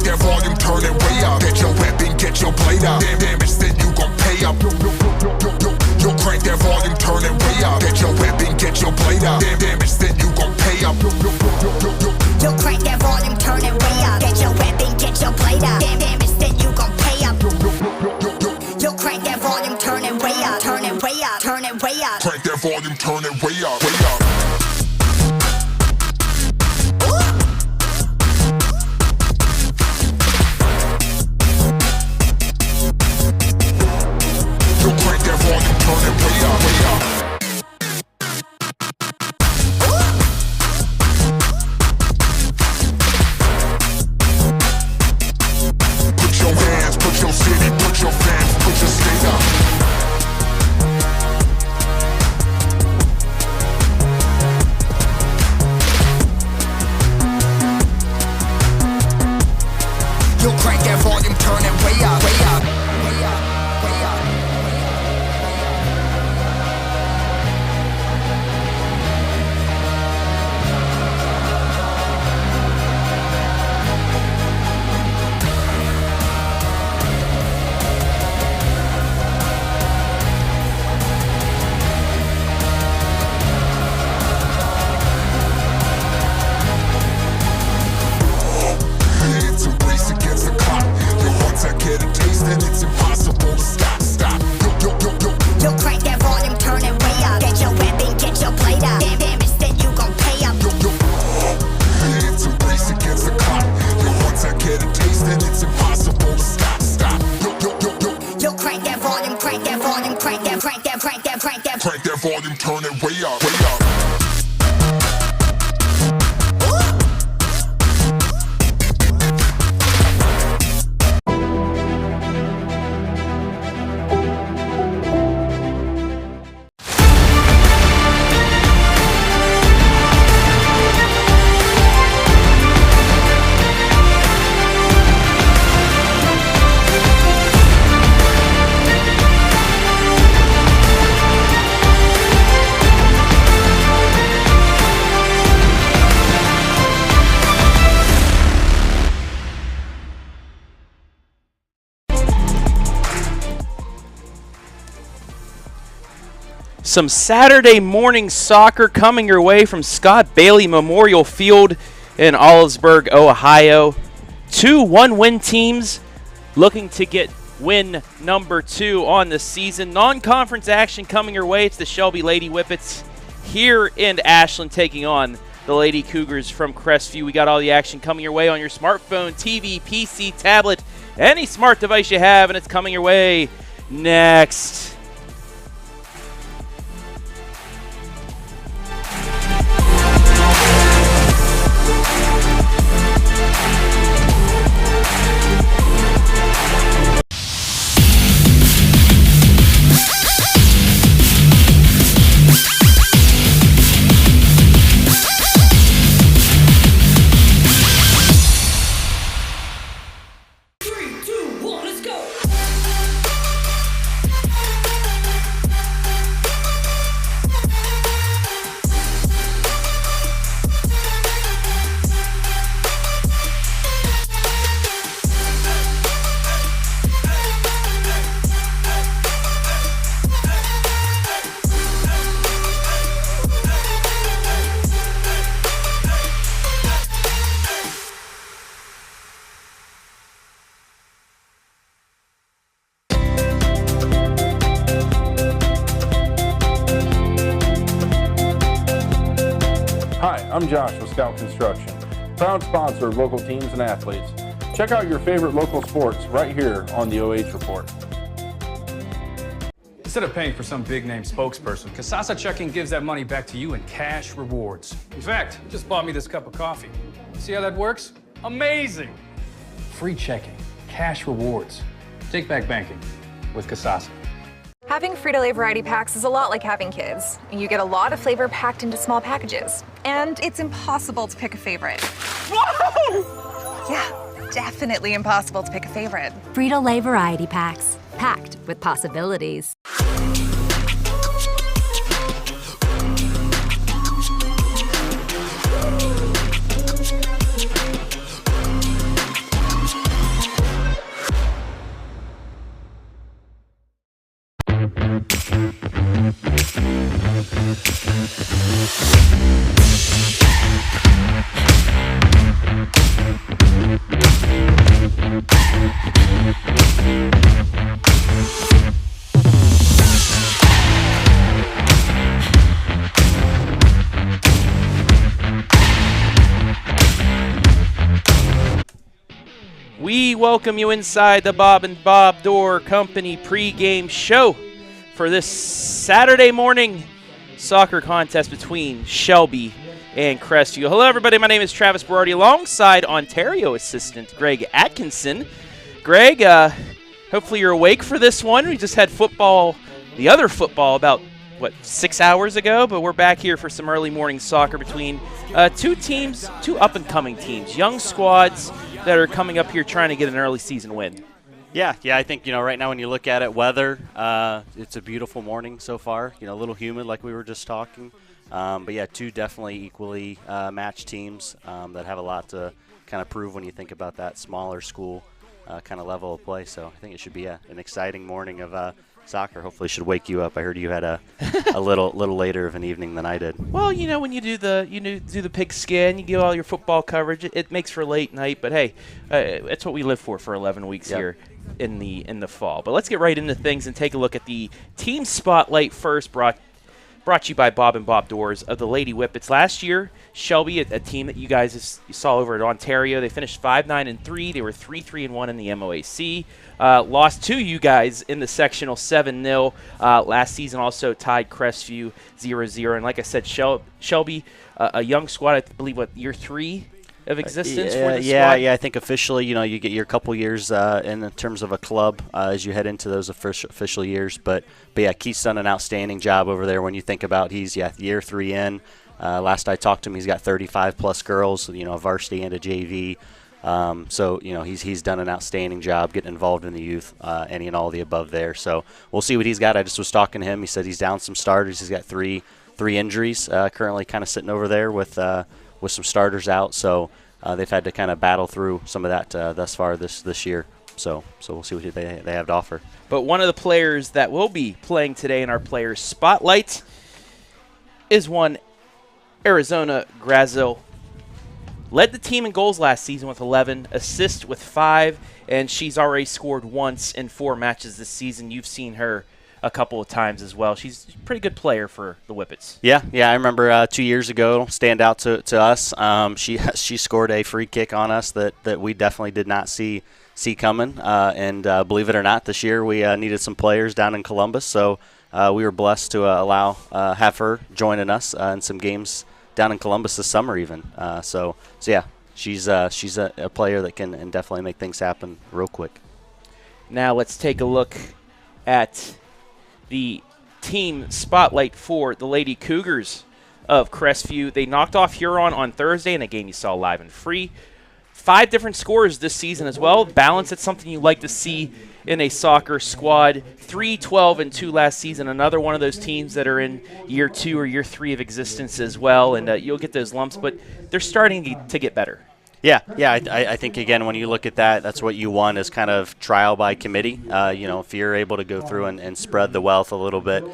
that volume, turn it way up. Get your weapon, get your blade up. Damage, then you gon' pay up. Yo, crank that volume, turn it way up. Get your weapon, get your blade up. Damage, then you gon' pay up. Yo, crank that volume, turn it way up. Get your weapon, get your blade up. Damage, then you gon' pay up. Yo, crank that volume, turn it way up. Turn it way up, turn it way up. Crank that volume, turn it way up, way up. Volume, turn it way up, way up. Some Saturday morning soccer coming your way from Scott Bailey Memorial Field in Oldsburg, Ohio. 2 one-win teams looking to get win number 2 on the season. Non-conference action coming your way. It's the Shelby Lady Whippets here in Ashland taking on the Lady Cougars from Crestview. We got all the action coming your way on your smartphone, TV, PC, tablet, any smart device you have, and it's coming your way next. I'm Josh with Scout Construction, proud sponsor of local teams and athletes. Check out your favorite local sports right here on the OH Report. Instead of paying for some big-name spokesperson, Casasa Checking gives that money back to you in cash rewards. In fact, you just bought me this cup of coffee. See how that works? Amazing! Free checking, cash rewards. Take back banking with Casasa. Having Frito-Lay variety packs is a lot like having kids. You get a lot of flavor packed into small packages. And it's impossible to pick a favorite. Whoa! Yeah, definitely impossible to pick a favorite. Frito-Lay variety packs, packed with possibilities. We welcome you inside the Bob and Bob Door Company pregame show for this Saturday morning soccer contest between Shelby and Crestview. Hello, everybody. My name is Travis Berardi alongside Ontario assistant Greg Atkinson. Greg, hopefully you're awake for this one. We just had football, the other football, about, 6 hours ago, but we're back here for some early morning soccer between two teams, two up-and-coming teams, young squads that are coming up here trying to get an early season win. Yeah, I think, right now when you look at it, weather, it's a beautiful morning so far, a little humid like we were just talking. But yeah, two definitely equally matched teams that have a lot to kind of prove when you think about that smaller school kind of level of play. So I think it should be an exciting morning of soccer. Hopefully should wake you up. I heard you had a little later of an evening than I did. Well, when you do the pigskin, you get all your football coverage. It makes for a late night, but hey, it's what we live for 11 weeks here in the fall. But let's get right into things and take a look at the team spotlight first. Brought to you by Bob and Bob Doors of the Lady Whippets. Last year, Shelby, a team that you guys saw over at Ontario, they finished 5-9-3. They were 3-3-1 in the MOAC. Lost to you guys in the sectional 7-0. Last season also tied Crestview 0-0. And like I said, Shelby, a young squad, I believe, year 3 of existence for the squad? Yeah, I think officially, you get your couple years in terms of a club as you head into those official years. But yeah, Keith's done an outstanding job over there when you think about he's year 3 in. Last I talked to him, he's got 35-plus girls, a varsity and a JV. So he's done an outstanding job getting involved in the youth, any and all the above there. So we'll see what he's got. I just was talking to him. He said he's down some starters. He's got three injuries currently kind of sitting over there with some starters out. So they've had to kind of battle through some of that thus far this year. So we'll see what they have to offer. But one of the players that will be playing today in our Players Spotlight is one Arizona Grazil. Led the team in goals last season with 11, assists with 5, and she's already scored once in 4 matches this season. You've seen her a couple of times as well. She's a pretty good player for the Whippets. Yeah, I remember 2 years ago, stand out to us. She scored a free kick on us that we definitely did not see coming. And believe it or not, this year we needed some players down in Columbus, so we were blessed to have her joining us in some games down in Columbus this summer even. So yeah, she's a player that can and definitely make things happen real quick. Now let's take a look at the team spotlight for the Lady Cougars of Crestview. They knocked off Huron on Thursday in a game you saw live and free. 5 different scores this season as well. Balance, it's something you like to see in a soccer squad. 3-12-2 last season. Another one of those teams that are in year 2 or year 3 of existence as well. And you'll get those lumps, but they're starting to get better. Yeah. I think, again, when you look at that, that's what you want is kind of trial by committee. If you're able to go through and spread the wealth a little bit,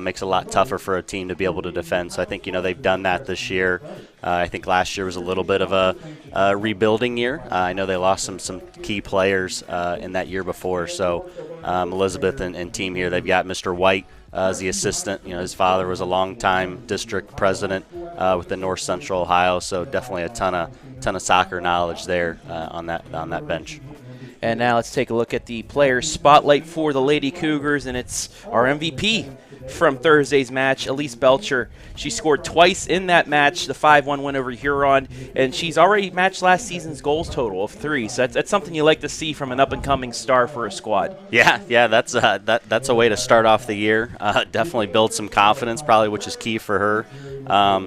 makes it a lot tougher for a team to be able to defend. So I think, they've done that this year. I think last year was a little bit of a rebuilding year. I know they lost some key players in that year before. So Elizabeth and team here, they've got Mr. White as the assistant. His father was a longtime district president with the North Central Ohio, so definitely a ton of soccer knowledge there on that bench. And now let's take a look at the players spotlight for the Lady Cougars, and it's our MVP from Thursday's match, Elise Belcher. She scored twice in that match, the 5-1 win over Huron, and she's already matched last season's goals total of 3. So that's something you like to see from an up-and-coming star for a squad. Yeah, that's a way to start off the year. Definitely build some confidence, probably, which is key for her.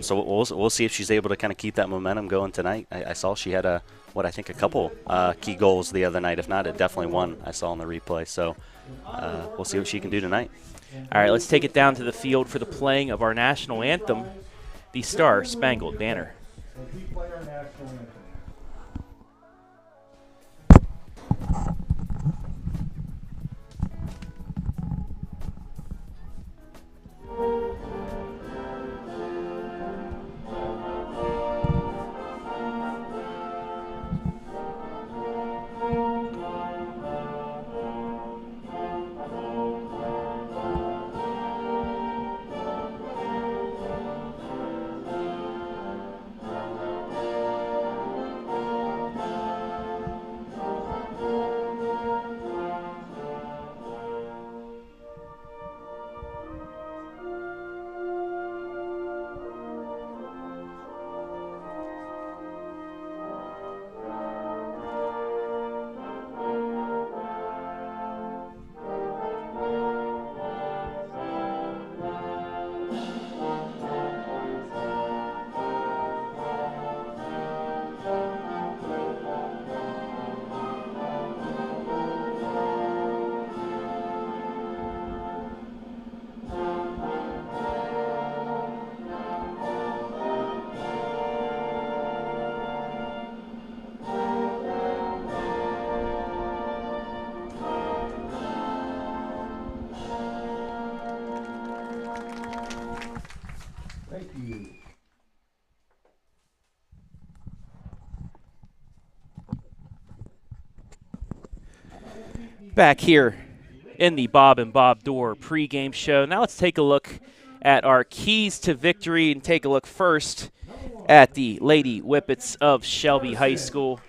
So we'll see if she's able to kind of keep that momentum going tonight. I saw she had a couple key goals the other night. If not, it definitely one I saw in the replay. So we'll see what she can do tonight. All right, let's take it down to the field for the playing of our national anthem, the Star Spangled Banner. Back here in the Bob and Bob Dorr pregame show. Now let's take a look at our keys to victory and take a look first at the Lady Whippets of Shelby High School.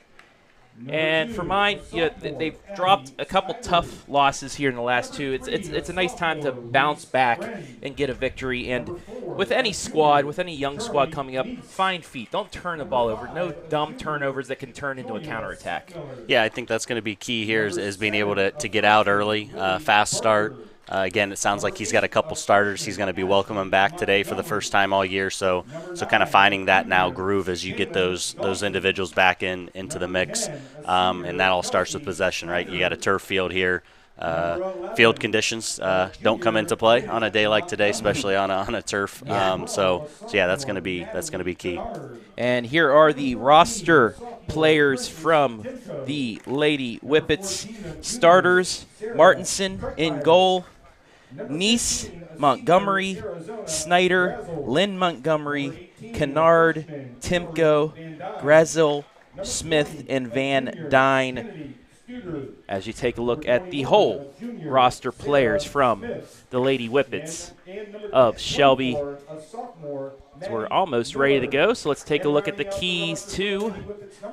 And for mine, they've dropped a couple tough losses here in the last two. It's a nice time to bounce back and get a victory. And with any squad, with any young squad coming up, find feet. Don't turn the ball over. No dumb turnovers that can turn into a counterattack. Yeah, I think that's going to be key here is being able to get out early, fast start. Again, it sounds like he's got a couple starters. He's going to be welcoming back today for the first time all year. So kind of finding that now groove as you get those individuals back into the mix. And that all starts with possession, right? You got a turf field here. Field conditions don't come into play on a day like today, especially on a turf. So yeah, that's going to be key. And here are the roster players from the Lady Whippets. Starters: Martinson in goal, Nice, Montgomery, Snyder, Lynn Montgomery, Kennard, Timko, Grazel, Smith, and Van Dyne. As you take a look at the whole roster players from the Lady Whippets of Shelby. So we're almost ready to go, so let's take a look at the keys to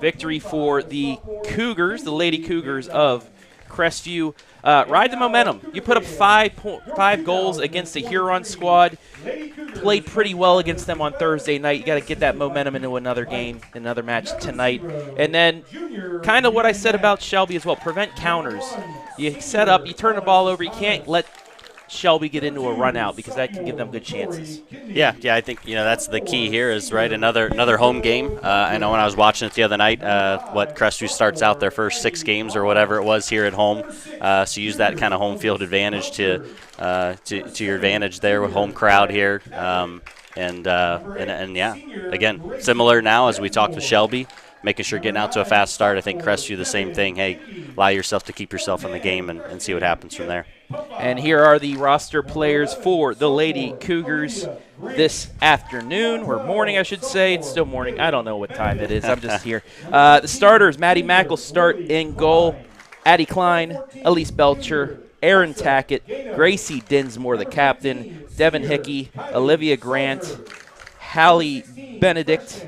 victory for the Cougars, the Lady Cougars of Crestview. Ride the momentum. You put up five goals against the Huron squad. Played pretty well against them on Thursday night. You got to get that momentum into another game, another match tonight. And then kind of what I said about Shelby as well, prevent counters. You set up, you turn the ball over. You can't let Shelby get into a run out because that can give them good chances. Yeah, I think that's the key here is right another home game. I know when I was watching it the other night, Crestview starts out their first 6 games or whatever it was here at home. So use that kind of home field advantage to your advantage there with home crowd here. And yeah, again, similar now as we talked with Shelby, making sure getting out to a fast start. I think Crestview the same thing. Hey, allow yourself to keep yourself in the game and see what happens from there. And here are the roster players for the Lady Cougars this afternoon, or morning, I should say. It's still morning. I don't know what time it is. I'm just here. The starters: Maddie Mack will start in goal. Addie Klein, Elise Belcher, Aaron Tackett, Gracie Dinsmore, the captain, Devin Hickey, Olivia Grant, Hallie Benedict,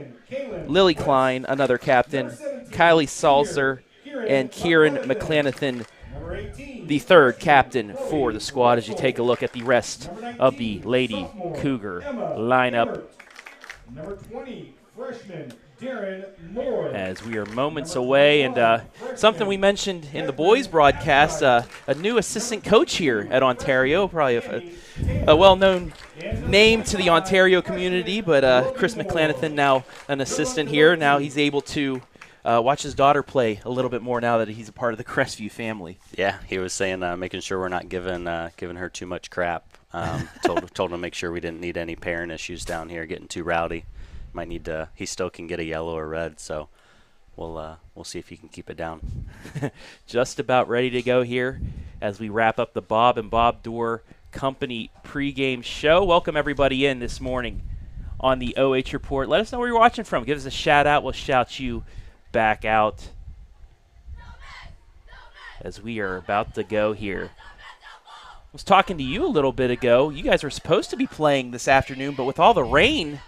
Lily Klein, another captain, Kylie Salzer, and Kieran McClanathan, the third captain for the squad, as you take a look at the rest of the Lady Cougar lineup. Number 20, freshman Darren Moore. As we are moments away, and something we mentioned in the boys broadcast, a new assistant coach here at Ontario, probably a well-known name to the Ontario community, but Chris McClanathan now an assistant here. Now he's able to watch his daughter play a little bit more now that he's a part of the Crestview family. Yeah, he was saying making sure we're not giving her too much crap. Told him to make sure we didn't need any parent issues down here getting too rowdy. Might need to. He still can get a yellow or red, so we'll see if he can keep it down. Just about ready to go here as we wrap up the Bob and Bob Dorr Company pregame show. Welcome everybody in this morning on the OH Report. Let us know where you're watching from. Give us a shout out. We'll shout you back out as we are about to go here. I was talking to you a little bit ago. You guys were supposed to be playing this afternoon, but with all the rain,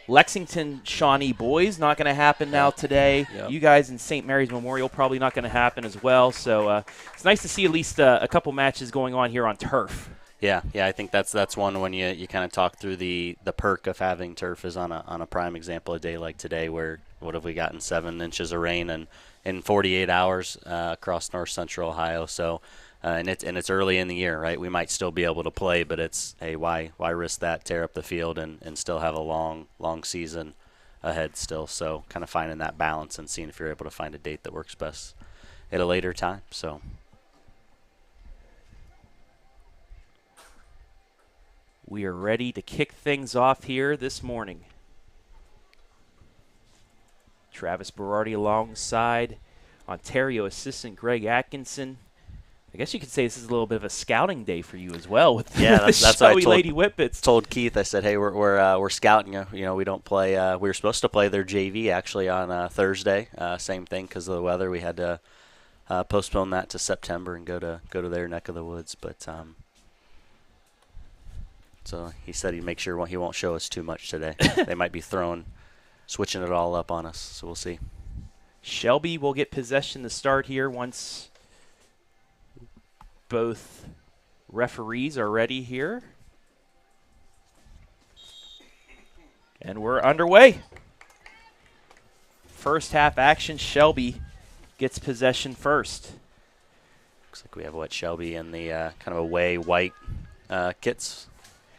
Lexington Shawnee boys not going to happen now today. Yep. You guys in St. Mary's Memorial probably not going to happen as well. So it's nice to see at least a couple matches going on here on turf. Yeah, I think that's one when you kind of talk through the perk of having turf is on a prime example a day like today where what have we gotten 7 inches of rain and in 48 hours across north central Ohio. So and it's early in the year, right? We might still be able to play, but it's hey, why risk that, tear up the field and still have a long season ahead still. So kind of finding that balance and seeing if you're able to find a date that works best at a later time. So we are ready to kick things off here this morning. Travis Berardi alongside Ontario assistant Greg Atkinson. I guess you could say this is a little bit of a scouting day for you as well with Yeah, the that's what I Shelby Lady Whippets. told Keith. I said, hey, we're scouting. You know, we don't play. We were supposed to play their JV actually on Thursday. Same thing because of the weather. We had to postpone that to September and go to their neck of the woods. But so he said he'd make sure he won't show us too much today. They might be switching it all up on us. So we'll see. Shelby will get possession to start here once both referees are ready here. And we're underway. First half action, Shelby gets possession first. Looks like we have Shelby in the kind of away white kits.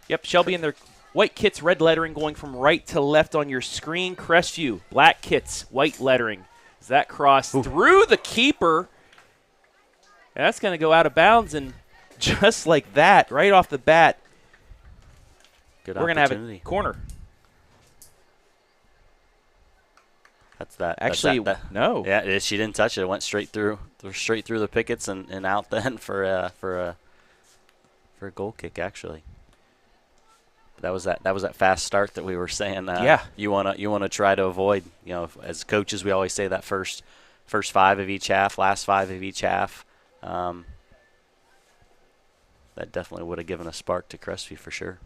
Yep, Shelby in their white kits, red lettering going from right to left on your screen. Crestview, black kits, white lettering. As that cross through the keeper. That's going to go out of bounds, and just like that, right off the bat, we're going to have a corner. That's that. Actually, no. Yeah, she didn't touch it. It went straight through the pickets and out then for a goal kick actually. That was that fast start that we were saying. Yeah. You wanna try to avoid. You know, as coaches, we always say that first 5 of each half, last 5 of each half. That definitely would have given a spark to Crestview for sure.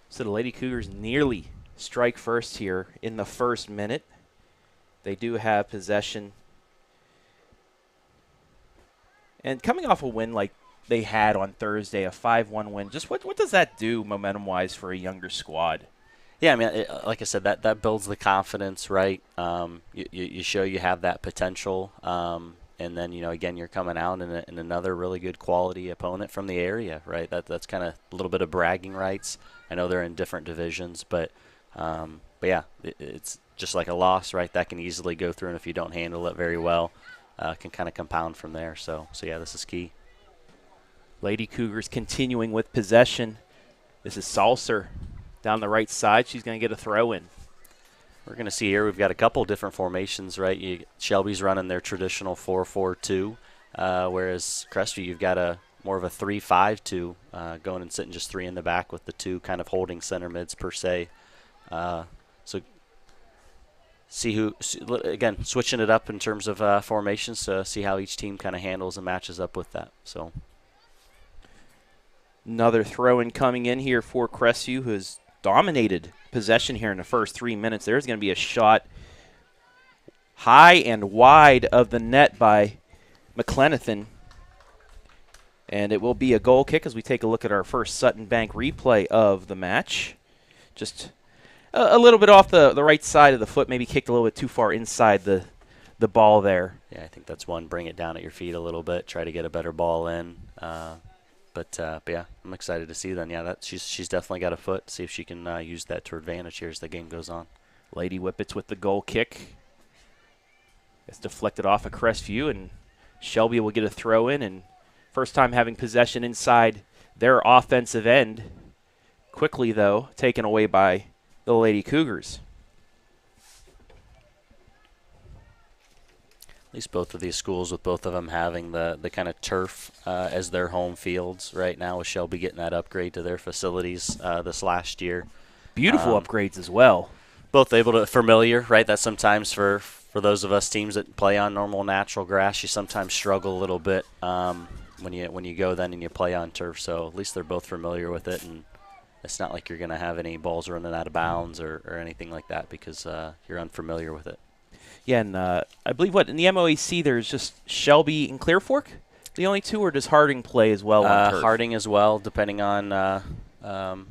So the Lady Cougars nearly strike first here in the first minute. They do have possession. And coming off a win like they had on Thursday, a 5-1 win, just what does that do momentum-wise for a younger squad? Yeah, I mean, like I said, that builds the confidence, right? You show you have that potential. And then, you know, again, you're coming out in another really good quality opponent from the area, right? That's kind of a little bit of bragging rights. I know they're in different divisions, but yeah, it's just like a loss, right? That can easily go through, and if you don't handle it very well, can kind of compound from there. So yeah, this is key. Lady Cougars continuing with possession. This is Salser down the right side. She's going to get a throw in. We're going to see here we've got a couple different formations, right? Shelby's running their traditional 4-4-2, whereas Crestview, you've got more of a 3-5-2, going and sitting just 3 in the back with the 2 kind of holding center mids per se. So again, switching it up in terms of formations to see how each team kind of handles and matches up with that. So another throw-in coming in here for Crestview, who has dominated possession here in the first 3 minutes. There's going to be a shot high and wide of the net by McLenathan. And it will be a goal kick as we take a look at our first Sutton Bank replay of the match. Just a little bit off the right side of the foot, maybe kicked a little bit too far inside the ball there. Yeah, I think that's one. Bring it down at your feet a little bit. Try to get a better ball in. But yeah, I'm excited to see then. Yeah, she's definitely got a foot. See if she can use that to her advantage here as the game goes on. Lady Whippets with the goal kick. It's deflected off of Crestview, and Shelby will get a throw in. And first time having possession inside their offensive end. Quickly, though, taken away by the Lady Cougars. At least both of these schools, with both of them having the kind of turf as their home fields right now, with Shelby getting that upgrade to their facilities this last year. Beautiful upgrades as well. Both able to familiar, right? That sometimes for those of us teams that play on normal natural grass, you sometimes struggle a little bit when you go then and you play on turf. So at least they're both familiar with it, and it's not like you're going to have any balls running out of bounds or anything like that because you're unfamiliar with it. Yeah, and I believe in the MOAC there's just Shelby and Clear Fork, the only two, or does Harding play as well on turf? Harding as well, depending on kind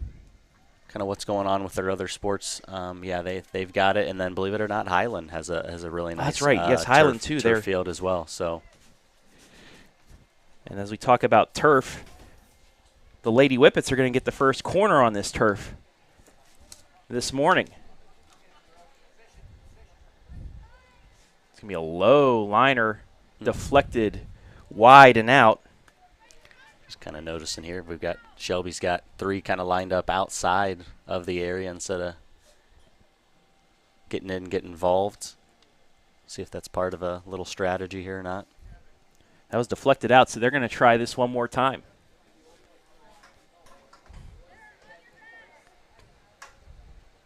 of what's going on with their other sports. Yeah, they've got it, and then believe it or not, Highland has a really nice. That's right. Yes, Highland too. Turf field as well. So, and as we talk about turf, the Lady Whippets are going to get the first corner on this turf this morning. It's going to be a low liner, deflected wide and out. Just kind of noticing here, Shelby's got 3 kind of lined up outside of the area instead of getting involved. See if that's part of a little strategy here or not. That was deflected out, so they're going to try this one more time.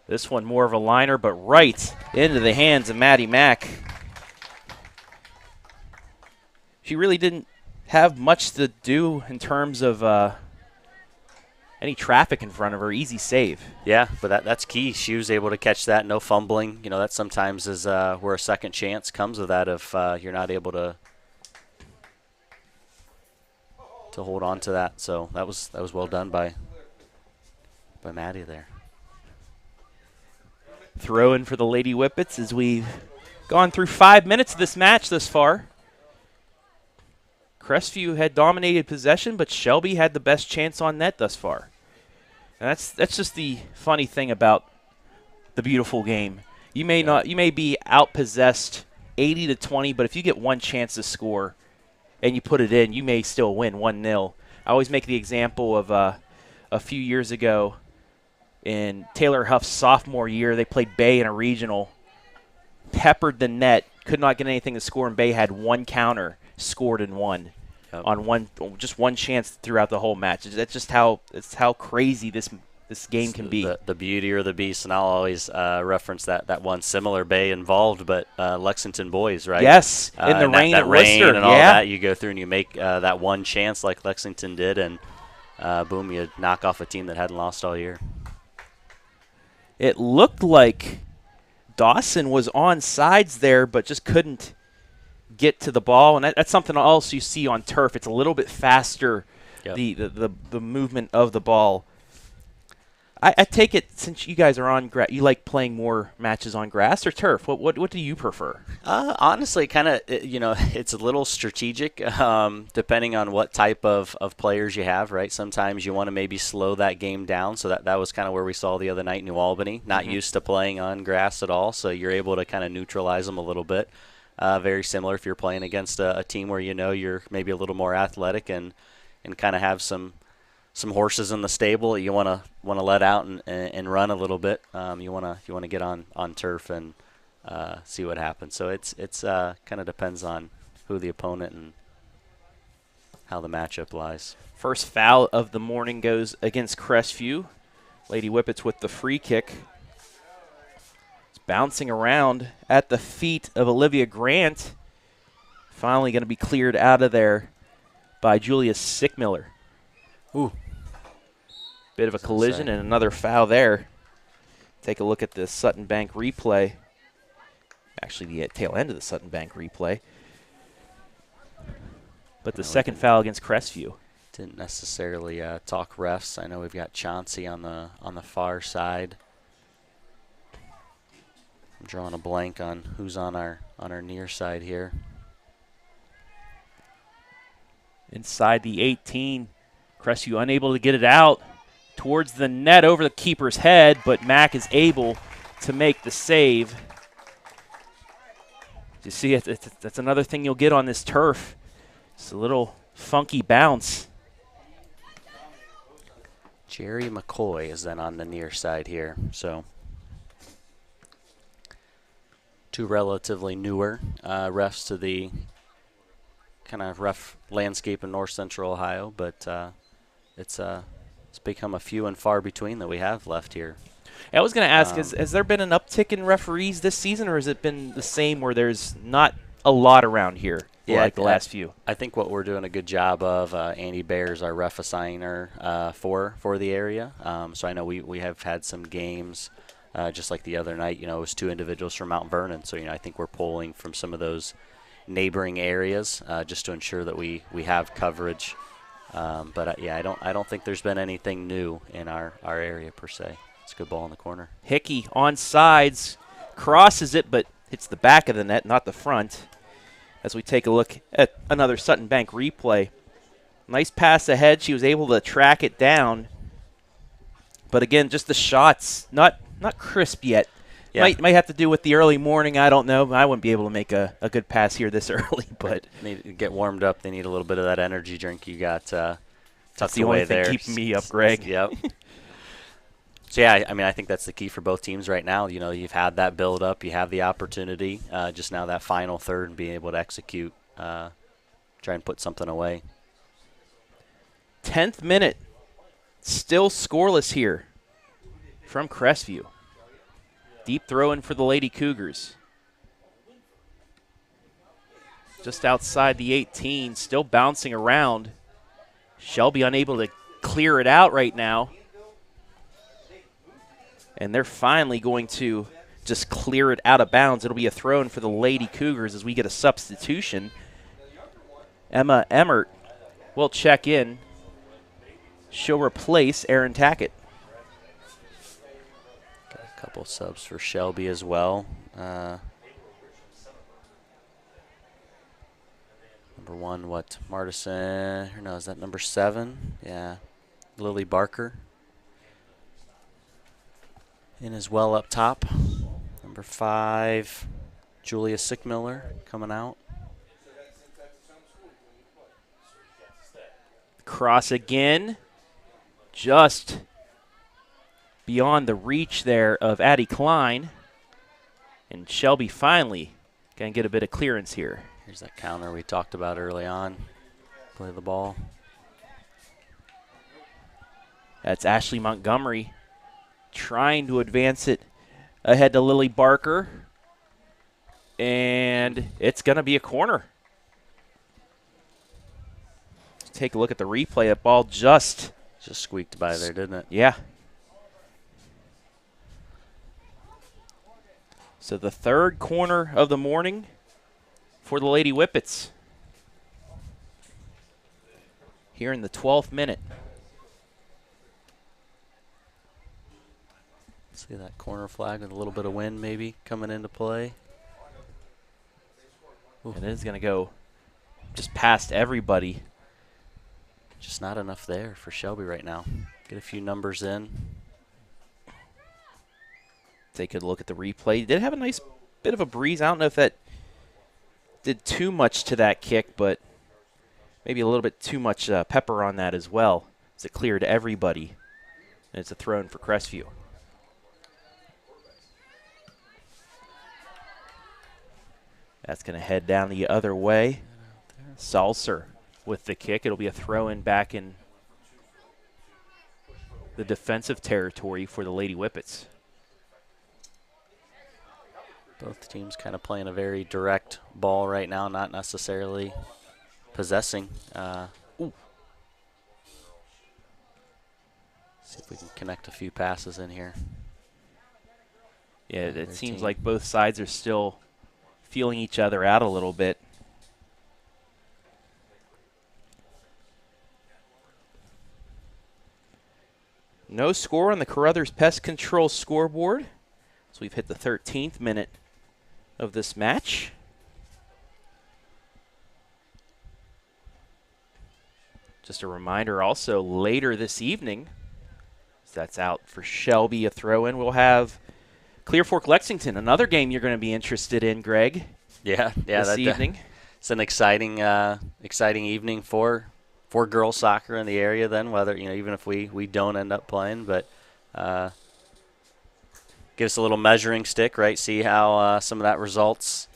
This one more of a liner, but right into the hands of Maddie Mack. She really didn't have much to do in terms of any traffic in front of her. Easy save. Yeah, but that's key. She was able to catch that, no fumbling. You know, that sometimes is where a second chance comes of that if you're not able to hold on to that. So that was well done by Maddie there. Throw in for the Lady Whippets as we've gone through 5 minutes of this match thus far. Crestview had dominated possession, but Shelby had the best chance on net thus far. And that's just the funny thing about the beautiful game. You may be outpossessed 80-20, but if you get one chance to score and you put it in, you may still win 1-0. I always make the example of a few years ago in Taylor Huff's sophomore year. They played Bay in a regional, peppered the net, could not get anything to score, and Bay had one counter, scored and won. Yep. On just one chance throughout the whole match. That's just how crazy this game can be. The beauty or the beast, and I'll always reference that one similar Bay involved, but Lexington boys, right? Yes, in the rain at Worcester. And all that, you go through and you make that one chance like Lexington did, and boom, you knock off a team that hadn't lost all year. It looked like Dawson was on sides there, but just couldn't get to the ball, and that's something else you see on turf. It's a little bit faster, yep. the movement of the ball. I take it, since you guys are on grass, you like playing more matches on grass or turf? What do you prefer? Honestly, kind of, it's a little strategic, depending on what type of players you have, right? Sometimes you want to maybe slow that game down, so that was kind of where we saw the other night in New Albany. Not used to playing on grass at all, so you're able to kind of neutralize them a little bit. Very similar if you're playing against a team where you're maybe a little more athletic and kind of have some horses in the stable that you want to let out and run a little bit. You want to get on turf and see what happens. So it's kind of depends on who the opponent and how the matchup lies. First foul of the morning goes against Crestview. Lady Whippets with the free kick. Bouncing around at the feet of Olivia Grant. Finally going to be cleared out of there by Julia Sickmiller. Ooh. Bit of a collision and another foul there. Take a look at the Sutton Bank replay. Actually, the tail end of the Sutton Bank replay. But the second foul against Crestview. Didn't necessarily talk refs. I know we've got Chauncey on the far side. I'm drawing a blank on who's on our near side here. Inside the 18, Crestview unable to get it out towards the net over the keeper's head, but Mack is able to make the save. You see, that's another thing you'll get on this turf. It's a little funky bounce. Jerry McCoy is then on the near side here, so two relatively newer refs to the kind of rough landscape in north central Ohio, but it's become a few and far between that we have left here. I was going to ask, has there been an uptick in referees this season, or has it been the same where there's not a lot around here like the last few? I think what we're doing a good job of, Andy Bear's our ref assigner for the area. So I know we have had some games. Just like the other night, it was two individuals from Mount Vernon. So, I think we're pulling from some of those neighboring areas just to ensure that we have coverage. But I don't think there's been anything new in our area per se. It's a good ball in the corner. Hickey on sides, crosses it, but hits the back of the net, not the front. As we take a look at another Sutton Bank replay. Nice pass ahead. She was able to track it down. But again, just the shots, not crisp yet. Yeah. Might have to do with the early morning. I don't know. I wouldn't be able to make a good pass here this early. But need to get warmed up. They need a little bit of that energy drink you got tucked that's the away only thing there. Keeping me up, Greg. Yep. So, I think that's the key for both teams right now. You've had that build-up. You have the opportunity. Just now that final third and being able to execute try and put something away. 10th minute. Still scoreless here from Crestview. Deep throw in for the Lady Cougars. Just outside the 18, still bouncing around. Shelby unable to clear it out right now. And they're finally going to just clear it out of bounds. It'll be a throw in for the Lady Cougars as we get a substitution. Emma Emmert will check in. She'll replace Erin Tackett. Got a couple subs for Shelby as well. Number 1, Martison? Or no, is that number 7? Yeah, Lily Barker. In as well up top. Number 5, Julia Sickmiller coming out. Cross again. Just beyond the reach there of Addie Klein. And Shelby finally going to get a bit of clearance here. Here's that counter we talked about early on. Play the ball. That's Ashley Montgomery trying to advance it ahead to Lily Barker. And it's going to be a corner. Take a look at the replay. That ball just squeaked by there, didn't it? Yeah. So the third corner of the morning for the Lady Whippets. Here in the 12th minute. See that corner flag with a little bit of wind maybe coming into play. Ooh. And it is going to go just past everybody. Just not enough there for Shelby right now. Get a few numbers in. Take a look at the replay. Did have a nice bit of a breeze. I don't know if that did too much to that kick, but maybe a little bit too much pepper on that as well, as it cleared everybody. And it's a throw in for Crestview. That's going to head down the other way. Salser with the kick. It'll be a throw in back in the defensive territory for the Lady Whippets. Both teams kind of playing a very direct ball right now, not necessarily possessing. See if we can connect a few passes in here. Yeah, it seems like both sides are still feeling each other out a little bit. No score on the Carothers Pest Control scoreboard. So we've hit the 13th minute of this match. Just a reminder also, later this evening, that's out for Shelby, a throw-in, we'll have Clear Fork Lexington, another game you're going to be interested in, Greg. Yeah, this evening. It's an exciting evening for girls soccer in the area. Then, whether even if we don't end up playing, but give us a little measuring stick, right? See how some of that results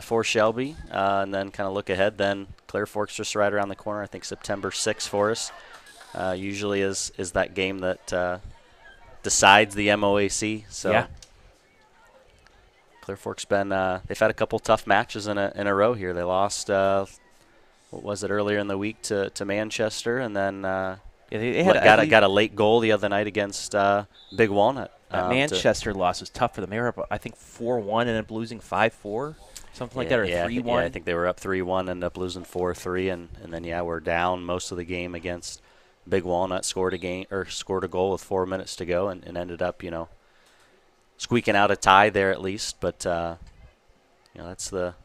for Shelby, and then kind of look ahead. Then Clear Fork's just right around the corner. I think September 6th for us. Usually is that game that decides the MOAC. So. Yeah. Clear Fork's been they've had a couple tough matches in a row here. They lost what was it earlier in the week to Manchester, and then they got a late goal the other night against Big Walnut. That Manchester loss was tough for them. They were up, I think, 4-1 and ended up losing 5-4, something like that, or 3-1. Yeah, I think they were up 3-1, ended up losing 4-3, and then we're down most of the game against Big Walnut. Scored a goal with 4 minutes to go, and ended up squeaking out a tie there at least. But that's the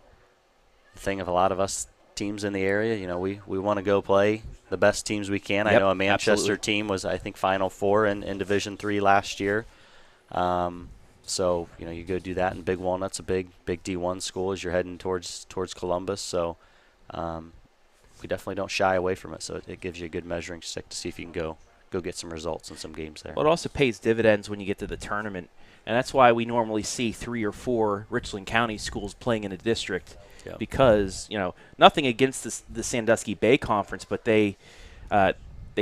thing of a lot of us teams in the area. We want to go play the best teams we can. Yep, I know a Manchester absolutely. team was, I think, Final Four in Division III last year. So you go do that, and Big Walnut's a big D1 school as you're heading towards Columbus. So we definitely don't shy away from it. So it gives you a good measuring stick to see if you can go get some results in some games there. Well, it also pays dividends when you get to the tournament And that's why we normally see 3 or 4 Richland County schools playing in a district. Yep. Because, nothing against the Sandusky Bay Conference, but they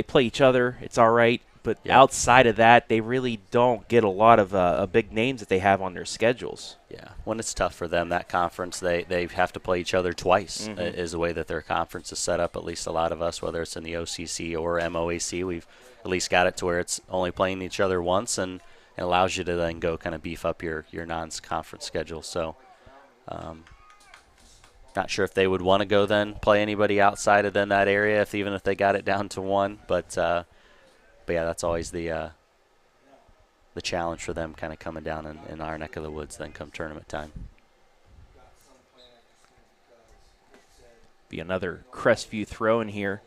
play each other. It's all right. But outside of that, they really don't get a lot of big names that they have on their schedules. Yeah, when it's tough for them, that conference, they have to play each other twice is the way that their conference is set up, at least a lot of us, whether it's in the OCC or MOAC. We've at least got it to where it's only playing each other once, and it allows you to then go kind of beef up your non-conference schedule. So not sure if they would want to go then play anybody outside of then that area, even if they got it down to 1. But yeah, that's always the challenge for them kind of coming down in our neck of the woods then come tournament time. Be another Crestview throw in here.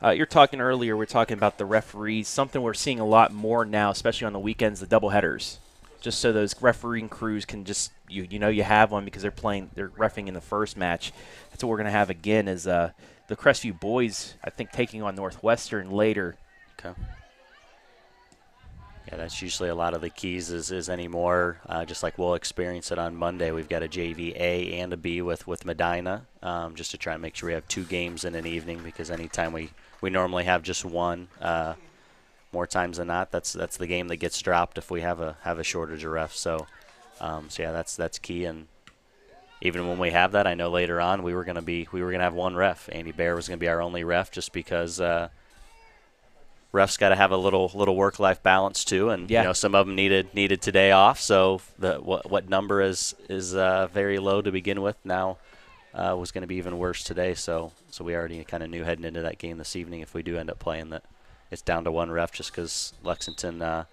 You're talking earlier, we're talking about the referees, something we're seeing a lot more now, especially on the weekends, the doubleheaders. Just so those refereeing crews can just, you have one because they're reffing in the first match. That's what we're going to have again is the Crestview boys, I think, taking on Northwestern later. Okay. Yeah, that's usually a lot of the keys is anymore. Just like we'll experience it on Monday, we've got a JV A and a B with Medina, just to try and make sure we have 2 games in an evening, because anytime we normally have just one, more times than not, that's the game that gets dropped if we have a shortage of refs. So yeah, that's key. And even when we have that, I know later on we were gonna have one ref. Andy Bear was gonna be our only ref, just because. Refs got to have a little work-life balance too, and some of them needed today off. So what number is very low to begin with now was going to be even worse today. So we already kind of knew heading into that game this evening, if we do end up playing, that it's down to one ref, just because Lexington,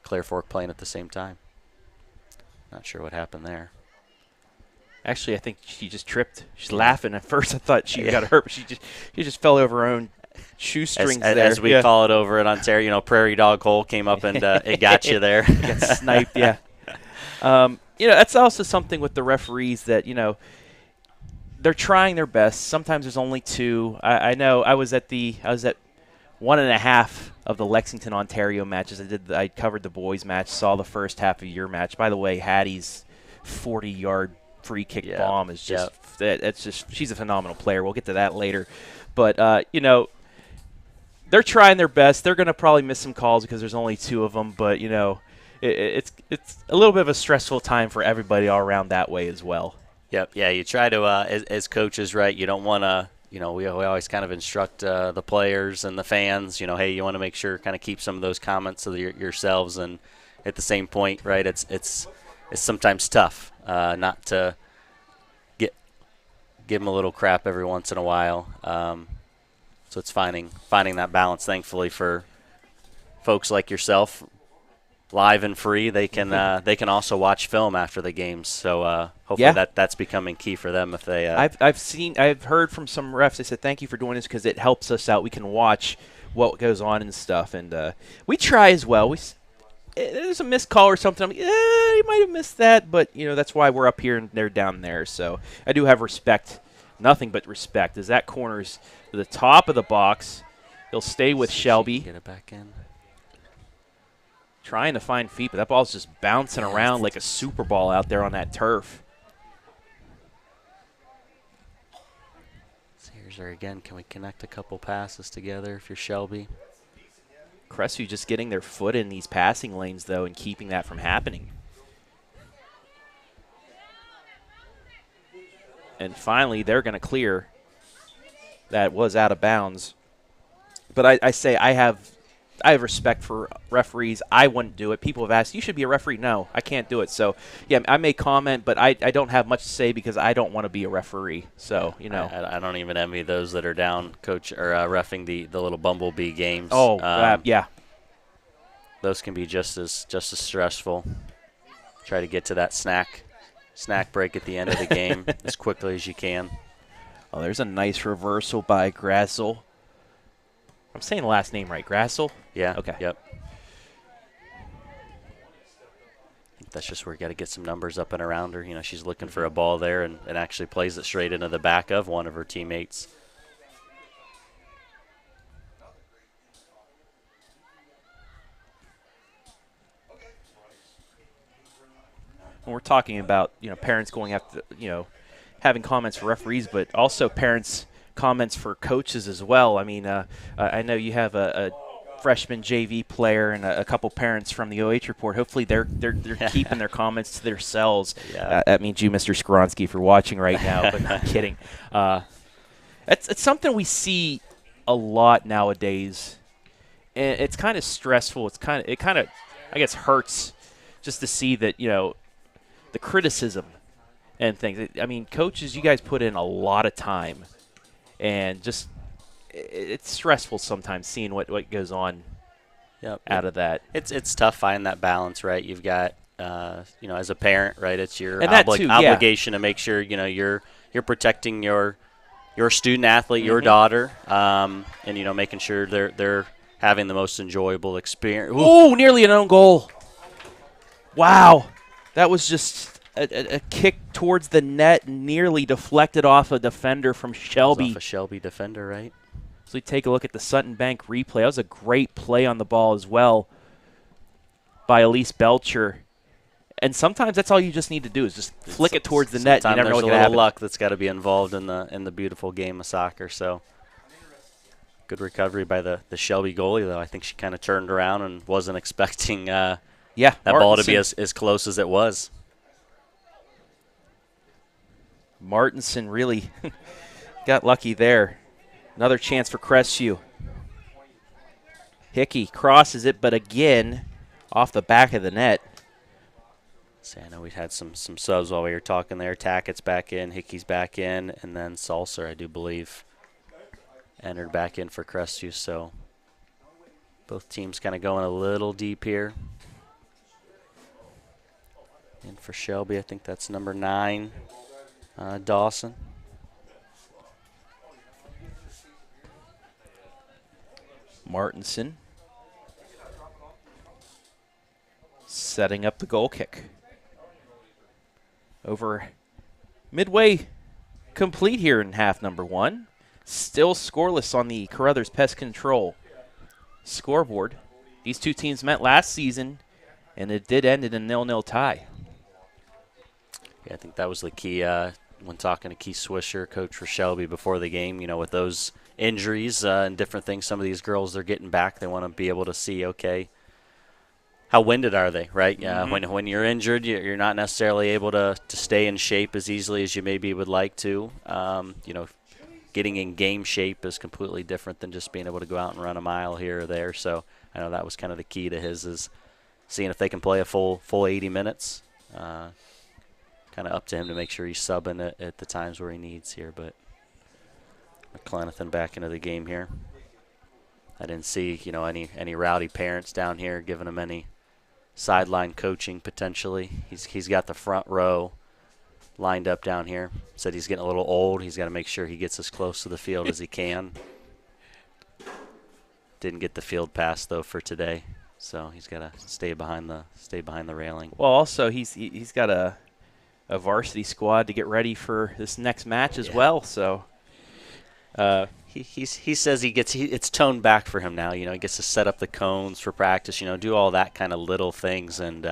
Clear Fork playing at the same time. Not sure what happened there. Actually, I think she just tripped. She's laughing. At first, I thought she got hurt, but she just fell over her own shoestrings there. As we call it over in Ontario, Prairie Dog Hole came up and it got you there. Got sniped, yeah. That's also something with the referees that, they're trying their best. Sometimes there's only 2. I know I was at 1.5 of the Lexington Ontario matches. I covered the boys match, saw the first half of your match. By the way, Hattie's 40-yard free kick bomb is just she's a phenomenal player. We'll get to that later. But they're trying their best. They're going to probably miss some calls because there's only 2 of them. But it's a little bit of a stressful time for everybody all around that way as well. Yep. Yeah. You try to as coaches, right? You don't want to. We always kind of instruct the players and the fans. Hey, you want to make sure kind of keep some of those comments to yourselves. And at the same point, right? It's sometimes tough not to give them a little crap every once in a while. So it's finding that balance. Thankfully for folks like yourself, live and free, they can also watch film after the games. So hopefully that's becoming key for them. If they I've heard from some refs. They said thank you for doing this because it helps us out. We can watch what goes on and stuff, and we try as well. There's a missed call or something. You might have missed that, but that's why we're up here and they're down there. So I do have respect. Nothing but respect. As that corner's to the top of the box, he'll stay with Shelby. Get it back in. Trying to find feet, but that ball's just bouncing around like a super ball out there on that turf. So here's her again. Can we connect a couple passes together if you're Shelby? Crestview just getting their foot in these passing lanes, though, and keeping that from happening. And finally, they're going to clear. That was out of bounds. But I say I have respect for referees. I wouldn't do it. People have asked, you should be a referee. No, I can't do it. So, yeah, I may comment, but I don't have much to say because I don't want to be a referee. So, I don't even envy those that are down reffing the little bumblebee games. Oh, yeah. Those can be just as stressful. Try to get to that snack break at the end of the game as quickly as you can. Oh, there's a nice reversal by Grassel. I'm saying the last name right, Grassel? Yeah. Okay. Yep. That's just where you got to get some numbers up and around her. She's looking for a ball there and actually plays it straight into the back of one of her teammates. we're talking about, parents going after, having comments for referees, but also parents' comments for coaches as well. I mean, I know you have a freshman JV player and a couple parents from the OH report. Hopefully they're keeping their comments to themselves. Yeah. That means you, Mr. Skronsky, for watching right now, but not kidding. It's something we see a lot nowadays, and it's kind of stressful. It kind of, I guess, hurts just to see that, the criticism and things. I mean, coaches, you guys put in a lot of time, and just it's stressful sometimes seeing what goes on out of that. It's tough finding that balance, right? You've got, as a parent, right, it's your obligation to make sure, you're protecting your student athlete, your daughter, and, making sure they're having the most enjoyable experience. Ooh, nearly an own goal. Wow. That was just a kick towards the net, nearly deflected off a defender from Shelby. Off a Shelby defender, right? So we take a look at the Sutton Bank replay. That was a great play on the ball as well by Elise Belcher. And sometimes that's all you just need to do is just flick it towards the net. You never know what there's a little luck that's got to be involved in the beautiful game of soccer. So good recovery by the Shelby goalie, though. I think she kind of turned around and wasn't expecting that ball to be as close as it was. Martinson really got lucky there. Another chance for Crestview. Hickey crosses it, but again, off the back of the net. So I know we had some subs while we were talking there. Tackett's back in, Hickey's back in, and then Salser, I do believe, entered back in for Crestview. So both teams kind of going a little deep here. And for Shelby, I think that's number 9, Dawson. Martinson setting up the goal kick. Over midway complete here in half number 1. Still scoreless on the Carothers Pest Control scoreboard. These two teams met last season, and it did end in a 0-0 tie. Yeah, I think that was the key when talking to Keith Swisher, coach for Shelby, before the game. With those injuries and different things, some of these girls, they're getting back. They want to be able to see, okay, how winded are they, right? When you're injured, you're not necessarily able to stay in shape as easily as you maybe would like to. Getting in game shape is completely different than just being able to go out and run a mile here or there. So I know that was kind of the key to his, is seeing if they can play a full 80 minutes. Kind of up to him to make sure he's subbing at the times where he needs here. But McClenathan back into the game here. I didn't see, any rowdy parents down here giving him any sideline coaching potentially. He's got the front row lined up down here. Said he's getting a little old. He's got to make sure he gets as close to the field as he can. Didn't get the field pass though for today, so he's got to stay behind the railing. Well, also he's got a varsity squad to get ready for this next match as well. So he says it's toned back for him now. He gets to set up the cones for practice. Do all that kind of little things and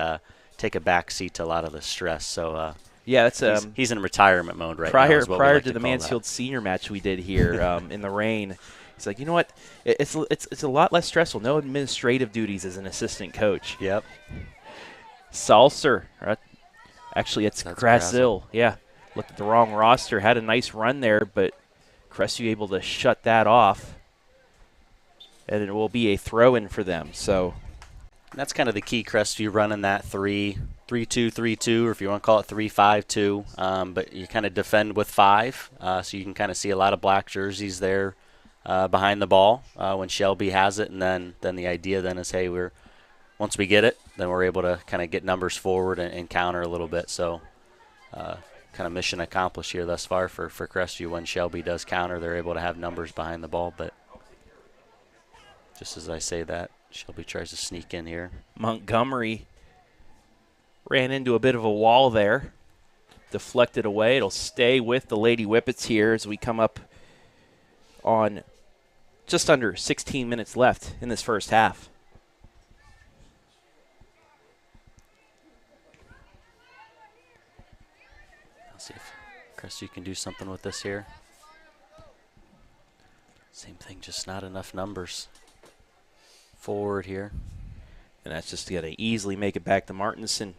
take a back seat to a lot of the stress. So yeah, that's he's in retirement mode right now. Prior like to the Mansfield Senior match we did here in the rain, he's like, you know what? It's a lot less stressful. No administrative duties as an assistant coach. Yep. Salser. Actually, it's Grasil. Yeah. Looked at the wrong roster. Had a nice run there, but Crestview able to shut that off. And it will be a throw-in for them. So that's kind of the key. Crestview running that 3-2-3-2, or if you want to call it 3-5-2. But you kind of defend with 5. So you can kind of see a lot of black jerseys there behind the ball when Shelby has it. And then the idea then is, hey, once we get it, then we're able to kind of get numbers forward and counter a little bit. So kind of mission accomplished here thus far for Crestview. When Shelby does counter, they're able to have numbers behind the ball. But just as I say that, Shelby tries to sneak in here. Montgomery ran into a bit of a wall there. Deflected away. It'll stay with the Lady Whippets here as we come up on just under 16 minutes left in this first half. Crestview can do something with this here. Same thing, just not enough numbers forward here. And that's just going to easily make it back to Martinson.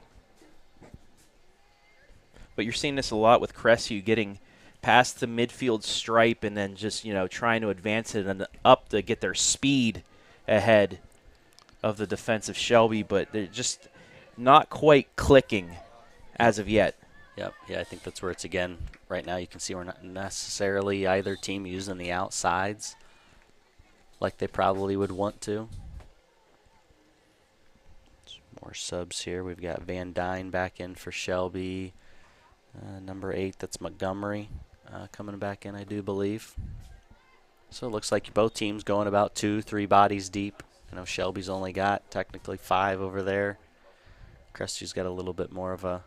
But you're seeing this a lot with Crestview getting past the midfield stripe and then just, trying to advance it and up to get their speed ahead of the defensive Shelby, but they're just not quite clicking as of yet. Yep, yeah, I think that's where it's again. Right now you can see we're not necessarily either team using the outsides like they probably would want to. More subs here. We've got Van Dyne back in for Shelby. Number 8, that's Montgomery coming back in, I do believe. So it looks like both teams going about 2-3 bodies deep. I know Shelby's only got technically 5 over there. Crestview's got a little bit more of a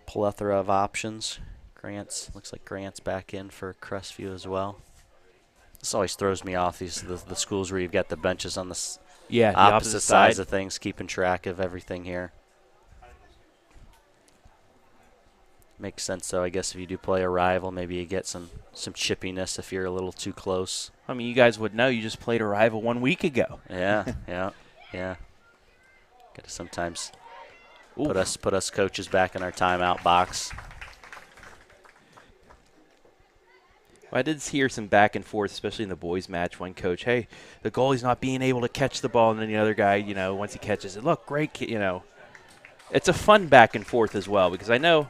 plethora of options. Looks like Grant's back in for Crestview as well. This always throws me off, the schools where you've got the benches on the opposite sides of things, keeping track of everything here. Makes sense, though, I guess, if you do play a rival, maybe you get some chippiness if you're a little too close. I mean, you guys would know you just played a rival 1 week ago. Yeah. Got to sometimes put us coaches back in our timeout box. Well, I did hear some back and forth, especially in the boys' match. One coach, hey, the goalie's not being able to catch the ball, and then the other guy, once he catches it, look, great, It's a fun back and forth as well, because I know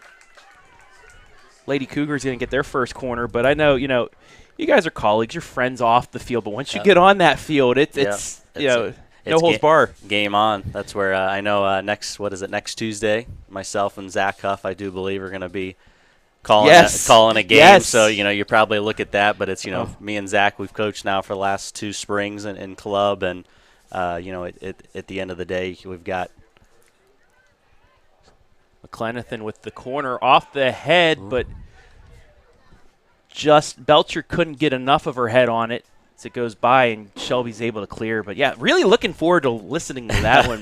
Lady Cougars going to get their first corner, but I know, you guys are colleagues, you're friends off the field, but once you get on that field, it's no holds bar. Game on. That's where I know next Tuesday, myself and Zach Huff, I do believe, are going to be calling a game. Yes. So, you probably look at that, but it's, me and Zach, we've coached now for the last 2 springs in club, and, at the end of the day, we've got McClenathan with the corner off the head, but just Belcher couldn't get enough of her head on it as it goes by, and Shelby's able to clear. But, yeah, really looking forward to listening to that one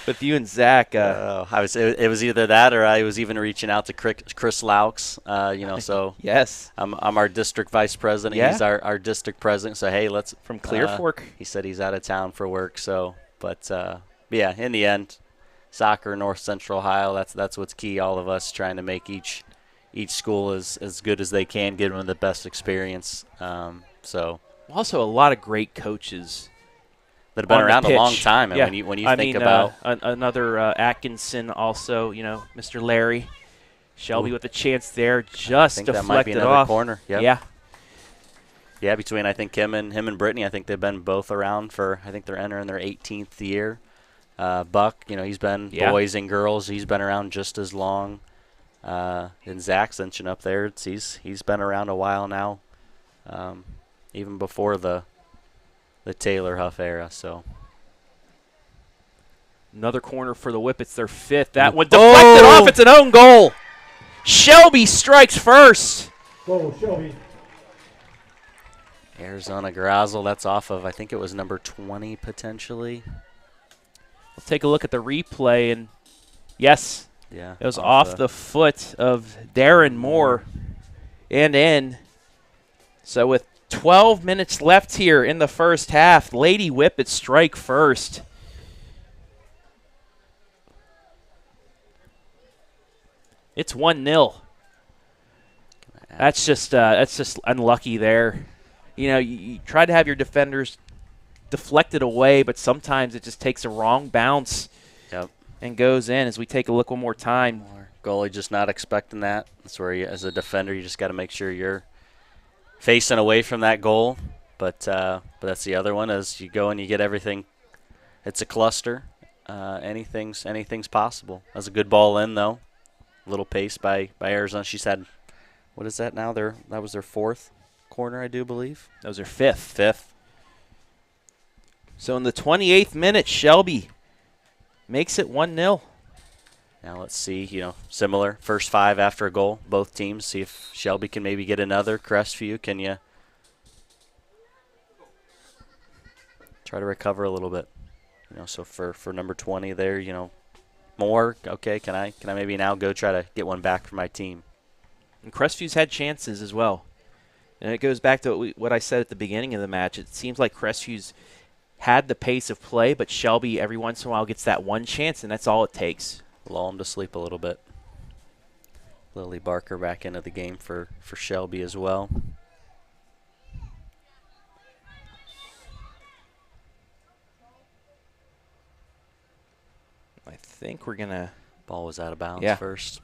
with you and Zach. It was either that or I was even reaching out to Chris Laux, so yes. I'm our district vice president. Yeah. He's our district president. So, hey, let's – from Clear Fork. He said he's out of town for work. So, but yeah, in the end, soccer, North Central Ohio, that's what's key. All of us trying to make each school as good as they can, give them the best experience. Also, a lot of great coaches that have been around a long time. And yeah. when you think about another Atkinson, also, Mr. Larry, Shelby with a chance there, just deflected that might be another off. Corner. Yep. Yeah. Between I think him and Brittany, I think they've been both around for. I think they're entering their 18th year. Buck, he's been boys and girls. He's been around just as long. And Zach's inching up there. He's been around a while now, even before the Taylor Huff era. So another corner for the Whippets, their 5th. That one deflected off. It's an own goal. Shelby strikes first. Go, Shelby. Arizona Grazel. That's off of, I think it was number 20 potentially. We'll take a look at the replay, and yes, it was off the foot of Darren Moore and in. So with 12 minutes left here in the first half, Lady Whippets strike first. It's 1-0. That's just unlucky there. You try to have your defenders deflected away, but sometimes it just takes a wrong bounce and goes in. As we take a look one more time. Goalie just not expecting that. That's where, as a defender, you just got to make sure you're facing away from that goal. But that's the other one, as you go and you get everything. It's a cluster. Anything's possible. That's a good ball in, though. A little pace by Arizona. She's had, what is that now? That was their 4th corner, I do believe. That was their 5th. So in the 28th minute, Shelby makes it 1-0. Now let's see, similar. First 5 after a goal, both teams. See if Shelby can maybe get another. Crestview, can you try to recover a little bit? So for number 20 there, more. Okay, can I maybe now go try to get one back for my team? And Crestview's had chances as well. And it goes back to what I said at the beginning of the match. It seems like Crestview's had the pace of play, but Shelby every once in a while gets that one chance, and that's all it takes. Lull him to sleep a little bit. Lily Barker back into the game for Shelby as well. I think we're going to... Ball was out of bounds first.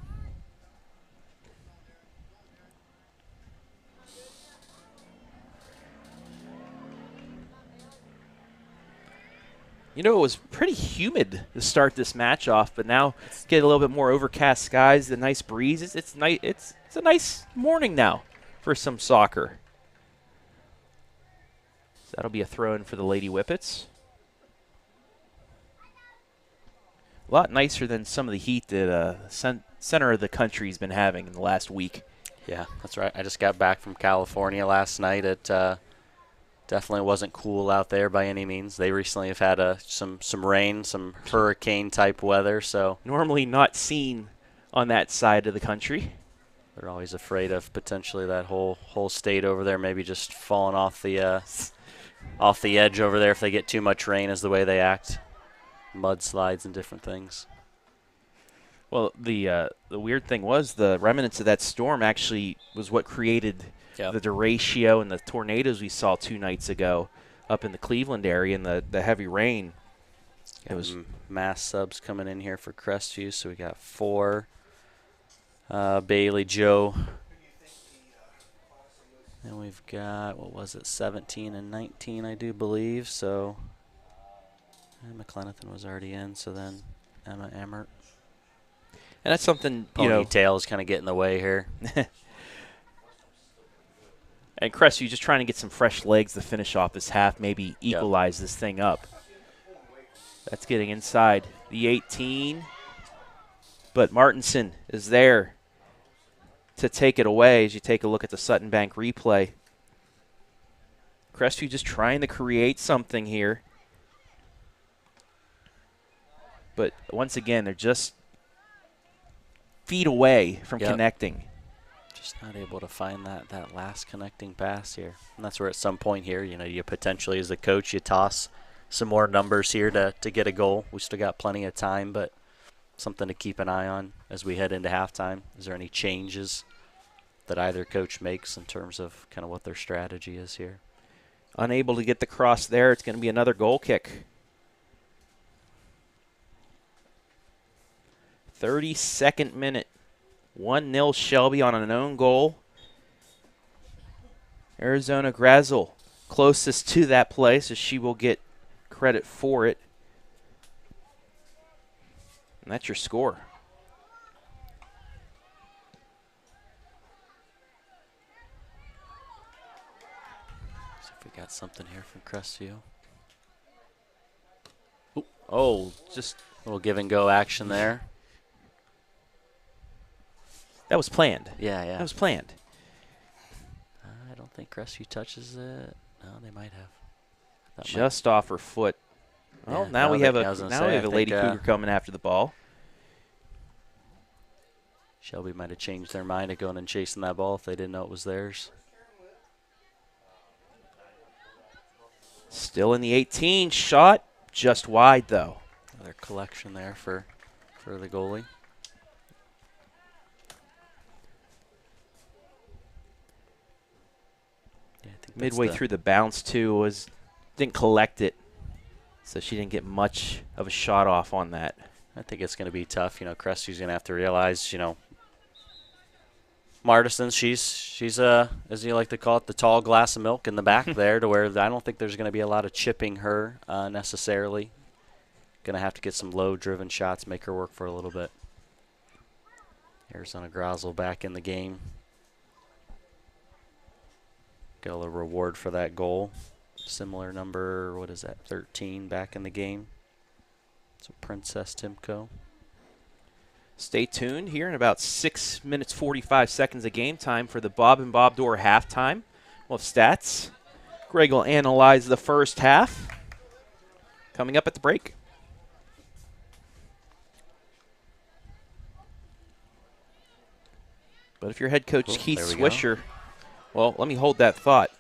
You know, it was pretty humid to start this match off, but now get a little bit more overcast skies, the nice breeze. It's nice. It's a nice morning now for some soccer. So that'll be a throw-in for the Lady Whippets. A lot nicer than some of the heat that center of the country's been having in the last week. Yeah, that's right. I just got back from California last night. It definitely wasn't cool out there by any means. They recently have had some rain, some hurricane-type weather. So normally not seen on that side of the country. They're always afraid of potentially that whole state over there maybe just falling off the edge over there if they get too much rain, is the way they act. Mudslides and different things. Well, the weird thing was the remnants of that storm actually was what created the derecho and the tornadoes we saw 2 nights ago up in the Cleveland area and the heavy rain. It was mass subs coming in here for Crestview, so we got 4. Bailey, Joe. And we've got, 17 and 19, I do believe. So McLenathan was already in, so then Emma Emmert. And that's something, you know. Ponytails kind of get in the way here. And Crestview just trying to get some fresh legs to finish off this half, maybe equalize this thing up. That's getting inside the 18. But Martinson is there to take it away as you take a look at the Sutton Bank replay. Crestview just trying to create something here. But once again, they're just feet away from connecting. Just not able to find that last connecting pass here. And that's where at some point here, you know, you potentially as a coach, you toss some more numbers here to get a goal. We still got plenty of time, but something to keep an eye on as we head into halftime. Is there any changes that either coach makes in terms of kind of what their strategy is here? Unable to get the cross there. It's going to be another goal kick. 32nd minute. 1-0 Shelby on an own goal. Arizona Grazel closest to that play, so she will get credit for it. And that's your score. See if we got something here from Crestview. Oh, just a little give and go action there. That was planned. Yeah. That was planned. I don't think Crestview touches it. No, they might have. Just off her foot. Well, now we have a Lady Cougar coming after the ball. Shelby might have changed their mind of going and chasing that ball if they didn't know it was theirs. Still in the 18. Shot just wide, though. Another collection there for the goalie. Midway through the bounce, too, didn't collect it. So she didn't get much of a shot off on that. I think it's going to be tough. You know, Crestview's going to have to realize, you know, Martinson, she's as you like to call it, the tall glass of milk in the back there, to where I don't think there's going to be a lot of chipping her necessarily. Going to have to get some low-driven shots, make her work for a little bit. Arizona Grazel back in the game. Got a little reward for that goal. Similar number, 13 back in the game. So Princess Timko. Stay tuned here in about 6 minutes, 45 seconds of game time for the Bob and Bob Door halftime. We'll have stats. Greg will analyze the first half. Coming up at the break. But if you're head coach Cool, Keith there we Swisher, well, let me hold that thought.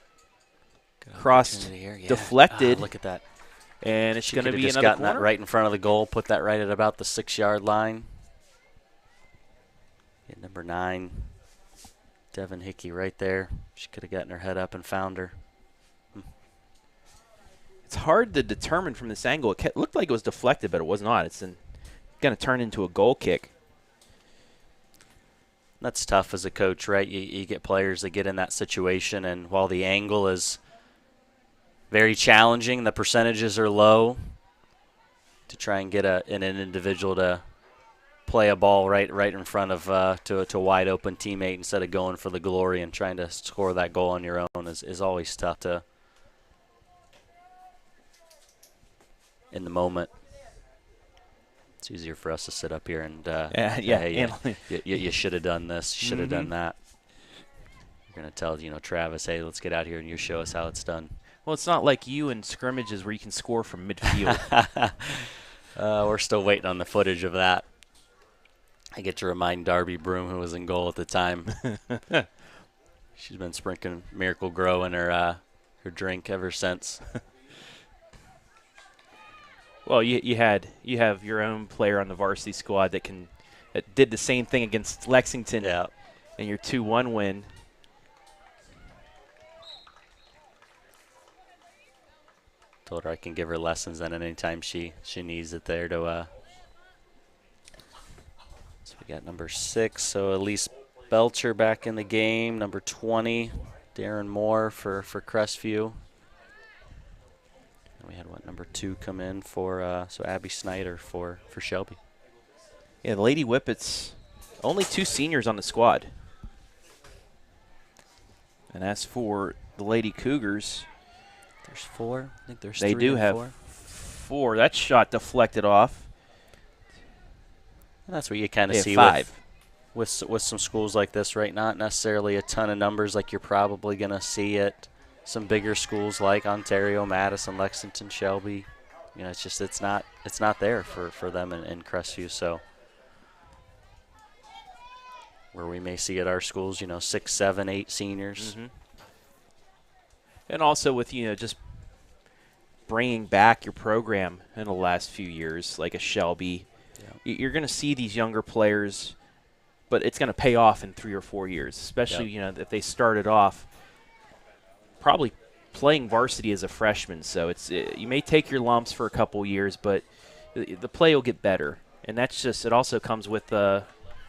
Crossed, here, yeah. deflected. Look at that. And it's She going to could have be just another gotten corner. that right in front of the goal, put that right at about the 6-yard line. Yeah, number 9, Devin Hickey right there. She could have gotten her head up and found her. It's hard to determine from this angle. It looked like it was deflected, but it was not. It's going to turn into a goal kick. That's tough as a coach, right? You get players that get in that situation, and while the angle is very challenging, the percentages are low, to try and get an individual to play a ball right in front of to a wide open teammate instead of going for the glory and trying to score that goal on your own is always tough to in the moment. It's easier for us to sit up here and you should have done this, you should have done that. You're going to tell Travis, hey, let's get out here and you show us how it's done. Well, it's not like you in scrimmages where you can score from midfield. We're still waiting on the footage of that. I get to remind Darby Broom, who was in goal at the time. She's been sprinkling Miracle Grow in her drink ever since. Well, you have your own player on the varsity squad that did the same thing against Lexington. Yeah. And your 2-1 win. Told her I can give her lessons then anytime she needs it there to So we got number 6, so Elise Belcher back in the game. Number 20, Darren Moore for Crestview. And we had number 2 come in for so Abby Snyder for Shelby. Yeah, the Lady Whippets, only 2 seniors on the squad. And as for the Lady Cougars, there's 4. I think there's 3. They do have 4. That shot deflected off. And that's what you kind of see 5. With some schools like this, right? Not necessarily a ton of numbers like you're probably going to see at some bigger schools like Ontario, Madison, Lexington, Shelby. It's just it's not there for them in Crestview. So where we may see at our schools, 6, 7, 8 seniors. Mm-hmm. And also with, just bringing back your program in the last few years, like a Shelby, you're going to see these younger players, but it's going to pay off in 3 or 4 years, especially, if they started off probably playing varsity as a freshman. So you may take your lumps for a couple years, but the play will get better. And that's just, it also comes with the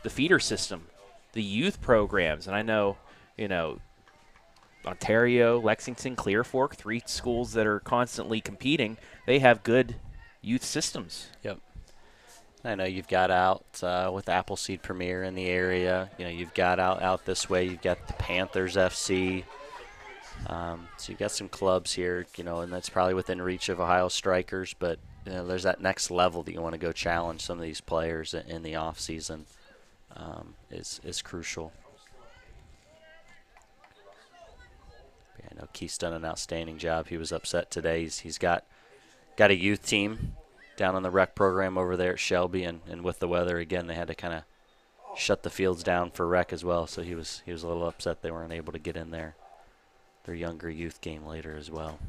feeder system, the youth programs. And I know, Ontario, Lexington, Clear Fork, 3 schools that are constantly competing, they have good youth systems. Yep. I know you've got out with Appleseed Premier in the area. You've got out this way. You've got the Panthers FC. So you've got some clubs here, and that's probably within reach of Ohio Strikers. But there's that next level that you want to go challenge some of these players in the off season. Is crucial. I know Keith's done an outstanding job. He was upset today. He's got a youth team down on the rec program over there at Shelby, and with the weather again, they had to kind of shut the fields down for rec as well. So he was a little upset they weren't able to get in their younger youth game later as well.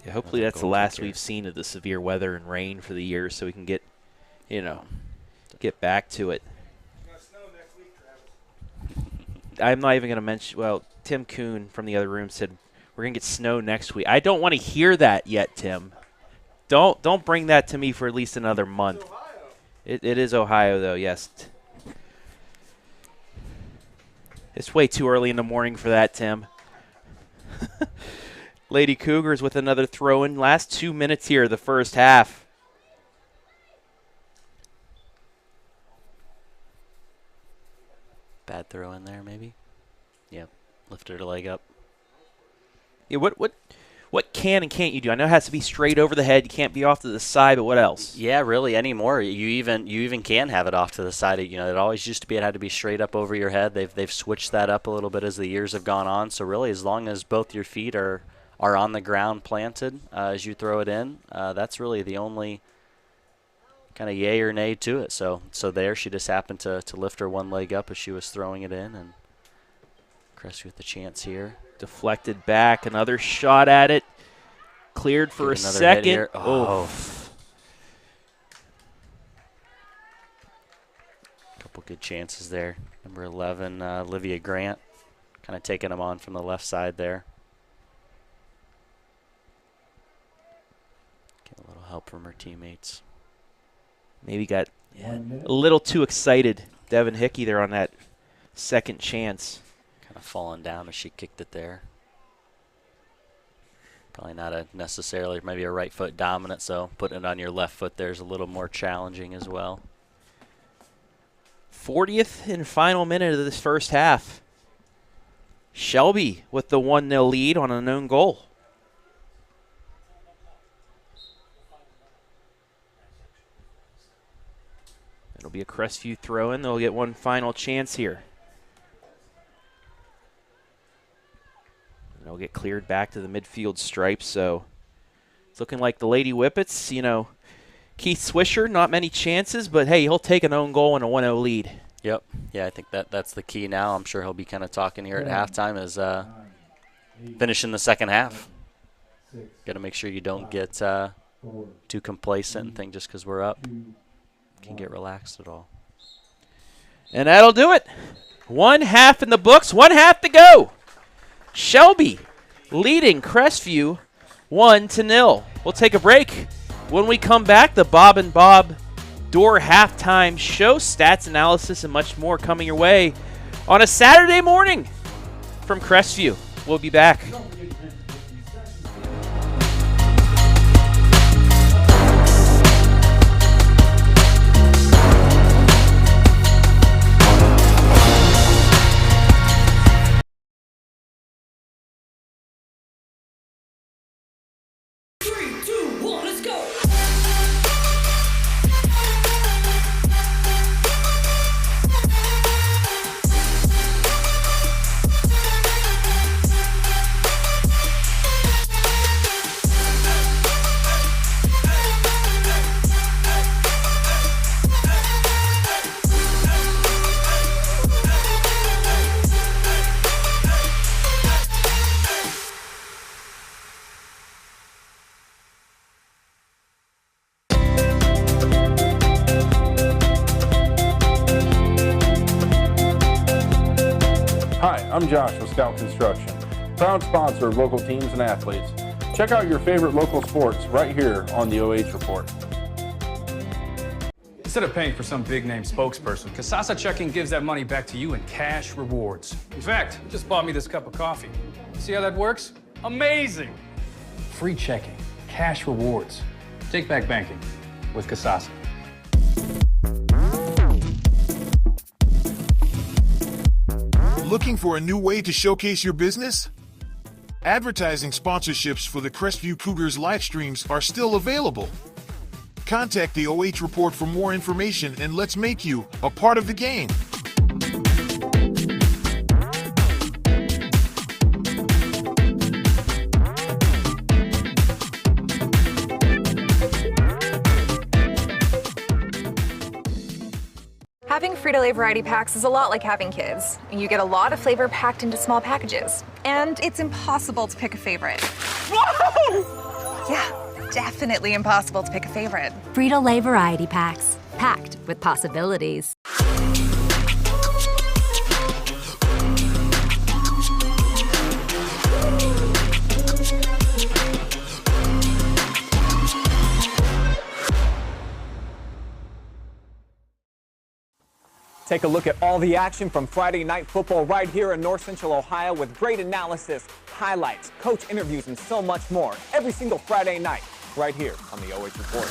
Yeah, hopefully that's the last we've seen of the severe weather and rain for the year, so we can get back to it. I'm not even going to mention. Well, Tim Kuhn from the other room said we're going to get snow next week. I don't want to hear that yet, Tim. Don't bring that to me for at least another month. It is Ohio, though. Yes. It's way too early in the morning for that, Tim. Lady Cougars with another throw-in. Last 2 minutes here of the first half. Bad throw in there, maybe. Yep, lifted her leg up. Yeah, what can and can't you do? I know it has to be straight over the head. You can't be off to the side, but what else? Yeah, really anymore. You even can have it off to the side. It always used to be it had to be straight up over your head. They've switched that up a little bit as the years have gone on. So really, as long as both your feet are on the ground planted as you throw it in, that's really the only kind of yay or nay to it. So there she just happened to lift her one leg up as she was throwing it in, and Crestview with the chance here. Deflected back, another shot at it. Cleared for a second. Oh. Couple good chances there. Number 11, Olivia Grant, kind of taking them on from the left side there. Get a little help from her teammates. Maybe got a little too excited, Devin Hickey, there on that second chance. Kind of falling down as she kicked it there. Probably not a necessarily maybe a right foot dominant, so putting it on your left foot there is a little more challenging as well. 40th and final minute of this first half. Shelby with the 1-0 lead on an own goal. It'll be a Crestview throw-in. They'll get one final chance here. And they'll get cleared back to the midfield stripe, so it's looking like the Lady Whippets, you know, Keith Swisher, not many chances, but hey, he'll take an own goal and a 1-0 lead. Yep. Yeah, I think that's the key now. I'm sure he'll be kind of talking here at halftime as finishing the second half. Got to make sure you don't get too complacent and think just because we're up can get relaxed at all. And that'll do it. 1 half in the books, 1 half to go. Shelby leading Crestview 1-0. We'll take a break. When we come back, the Bob and Bob Door halftime show, stats analysis, and much more coming your way on a Saturday morning from Crestview. We'll be back. I'm Josh with Scout Construction, proud sponsor of local teams and athletes. Check out your favorite local sports right here on the OH Report. Instead of paying for some big-name spokesperson, Casasa Checking gives that money back to you in cash rewards. In fact, you just bought me this cup of coffee. See how that works? Amazing! Free checking, cash rewards. Take back banking with Casasa. Looking for a new way to showcase your business? Advertising sponsorships for the Crestview Cougars live streams are still available. Contact the OH Report for more information and let's make you a part of the game. Having Frito-Lay variety packs is a lot like having kids. You get a lot of flavor packed into small packages, and it's impossible to pick a favorite. Whoa! Yeah, definitely impossible to pick a favorite. Frito-Lay variety packs, packed with possibilities. Take a look at all the action from Friday Night Football right here in North Central Ohio with great analysis, highlights, coach interviews, and so much more every single Friday night right here on the OH Report.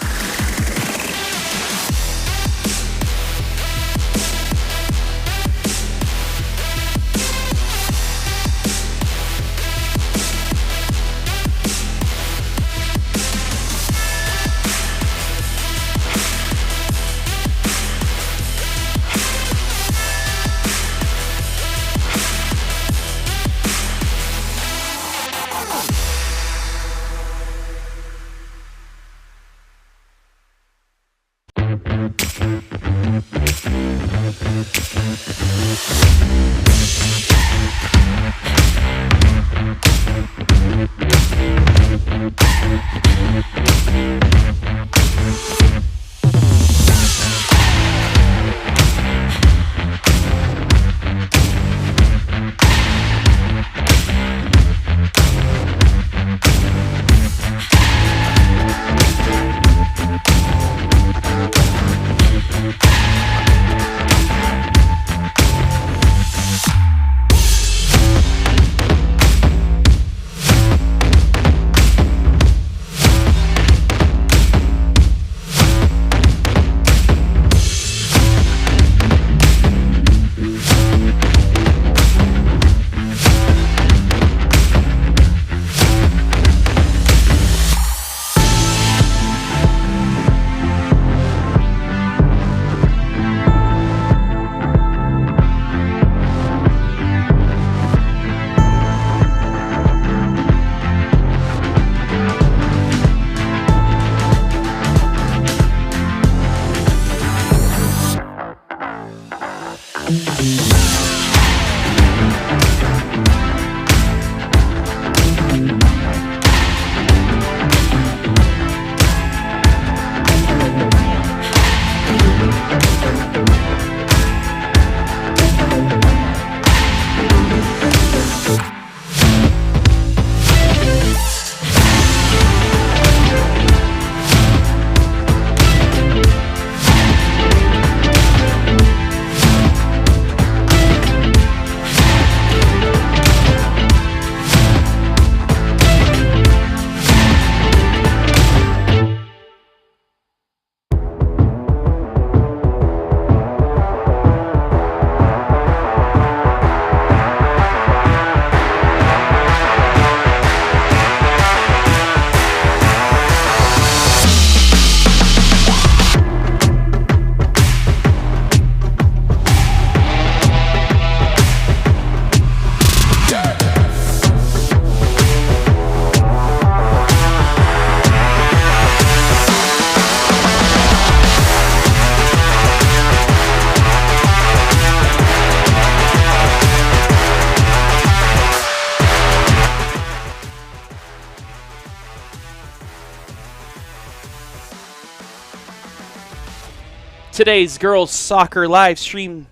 Today's girls soccer live stream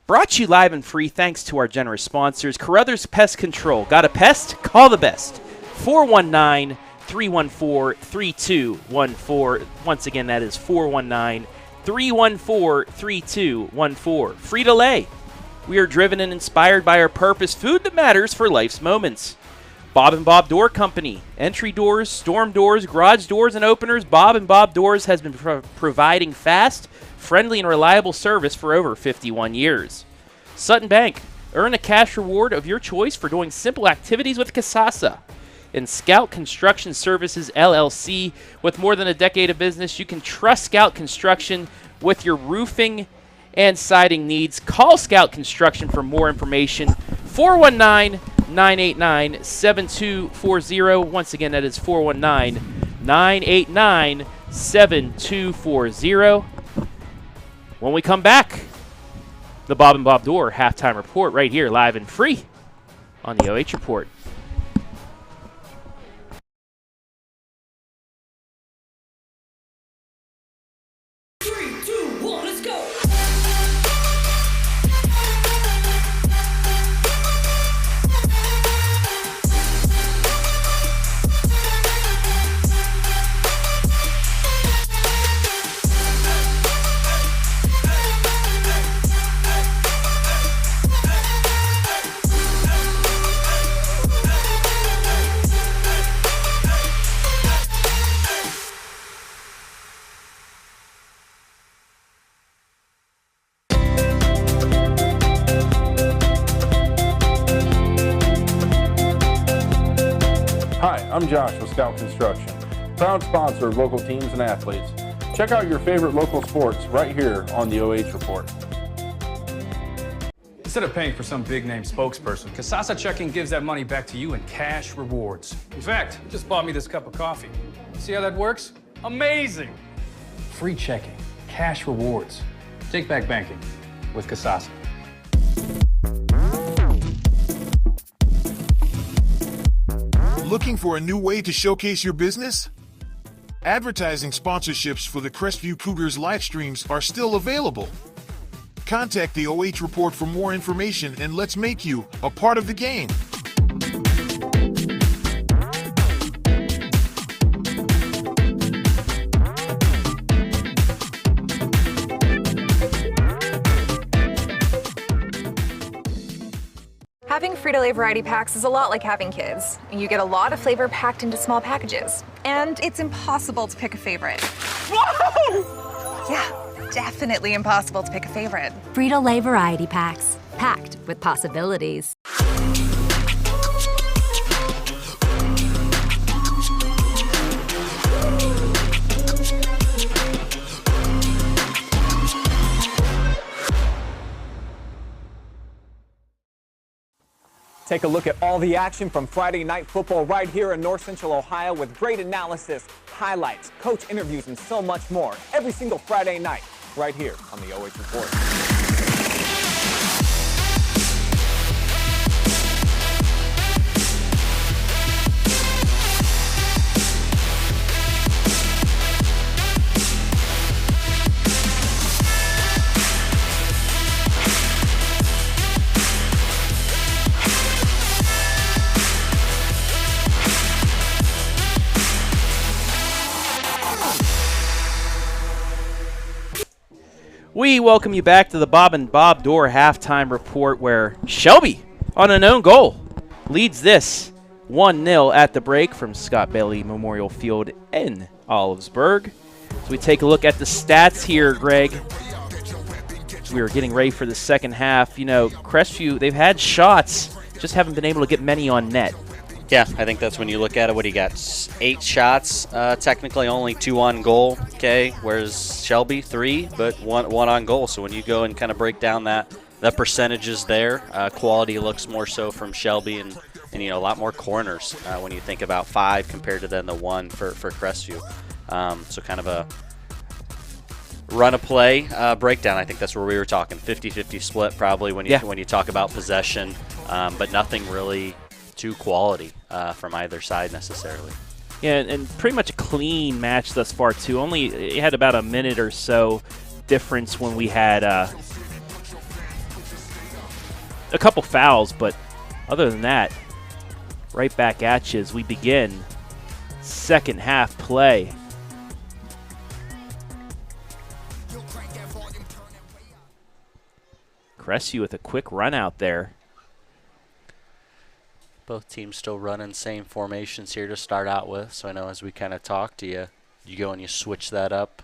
brought to you live and free thanks to our generous sponsors, Carothers Pest Control. Got a pest? Call the best. 419-314-3214. Once again, that is 419-314-3214. Frito-Lay. We are driven and inspired by our purpose, food that matters for life's moments. Bob & Bob Door Company. Entry doors, storm doors, garage doors, and openers. Bob & Bob Doors has been providing fast, friendly, and reliable service for over 51 years. Sutton Bank. Earn a cash reward of your choice for doing simple activities with Casasa. And Scout Construction Services LLC. With more than a decade of business, you can trust Scout Construction with your roofing and siding needs. Call Scout Construction for more information. 419-989-7240. Once again, that is 419-989-7240. When we come back, the Bob & Bob Door halftime report right here, live and free on the OH Report. Hi, I'm Josh with Scout Construction, proud sponsor of local teams and athletes. Check out your favorite local sports right here on the OH Report. Instead of paying for some big-name spokesperson, Casasa Checking gives that money back to you in cash rewards. In fact, you just bought me this cup of coffee. See how that works? Amazing! Free checking, cash rewards. Take back banking with Casasa. Looking for a new way to showcase your business? Advertising sponsorships for the Crestview Cougars live streams are still available. Contact the OH Report for more information and let's make you a part of the game. Having Frito-Lay variety packs is a lot like having kids. You get a lot of flavor packed into small packages, and it's impossible to pick a favorite. Whoa! Yeah, definitely impossible to pick a favorite. Frito-Lay variety packs, packed with possibilities. Take a look at all the action from Friday Night Football right here in North Central Ohio with great analysis, highlights, coach interviews, and so much more every single Friday night right here on the OH Report. We welcome you back to the Bob & Bob Door halftime report where Shelby, on an own goal, leads this 1-0 at the break from Scott Bailey Memorial Field in Olivesburg. So we take a look at the stats here, Greg. We are getting ready for the second half. You know, Crestview, they've had shots, just haven't been able to get many on net. Yeah, I think that's when you look at it. What he got? 8 shots, technically only 2 on goal. Okay, whereas Shelby 3, but one on goal. So when you go and kind of break down the percentages there, quality looks more so from Shelby, and you know, a lot more corners when you think about 5 compared to then the 1 for Crestview. So kind of a run of play breakdown. I think that's where we were talking 50-50 split probably when you talk about possession, but nothing really too quality from either side necessarily. Yeah, and pretty much a clean match thus far too. Only it had about a minute or so difference when we had a couple fouls, but other than that, right back at you as we begin second half play. Crestview with a quick run out there. Both teams still running same formations here to start out with. So I know as we kind of talked to you, you go and you switch that up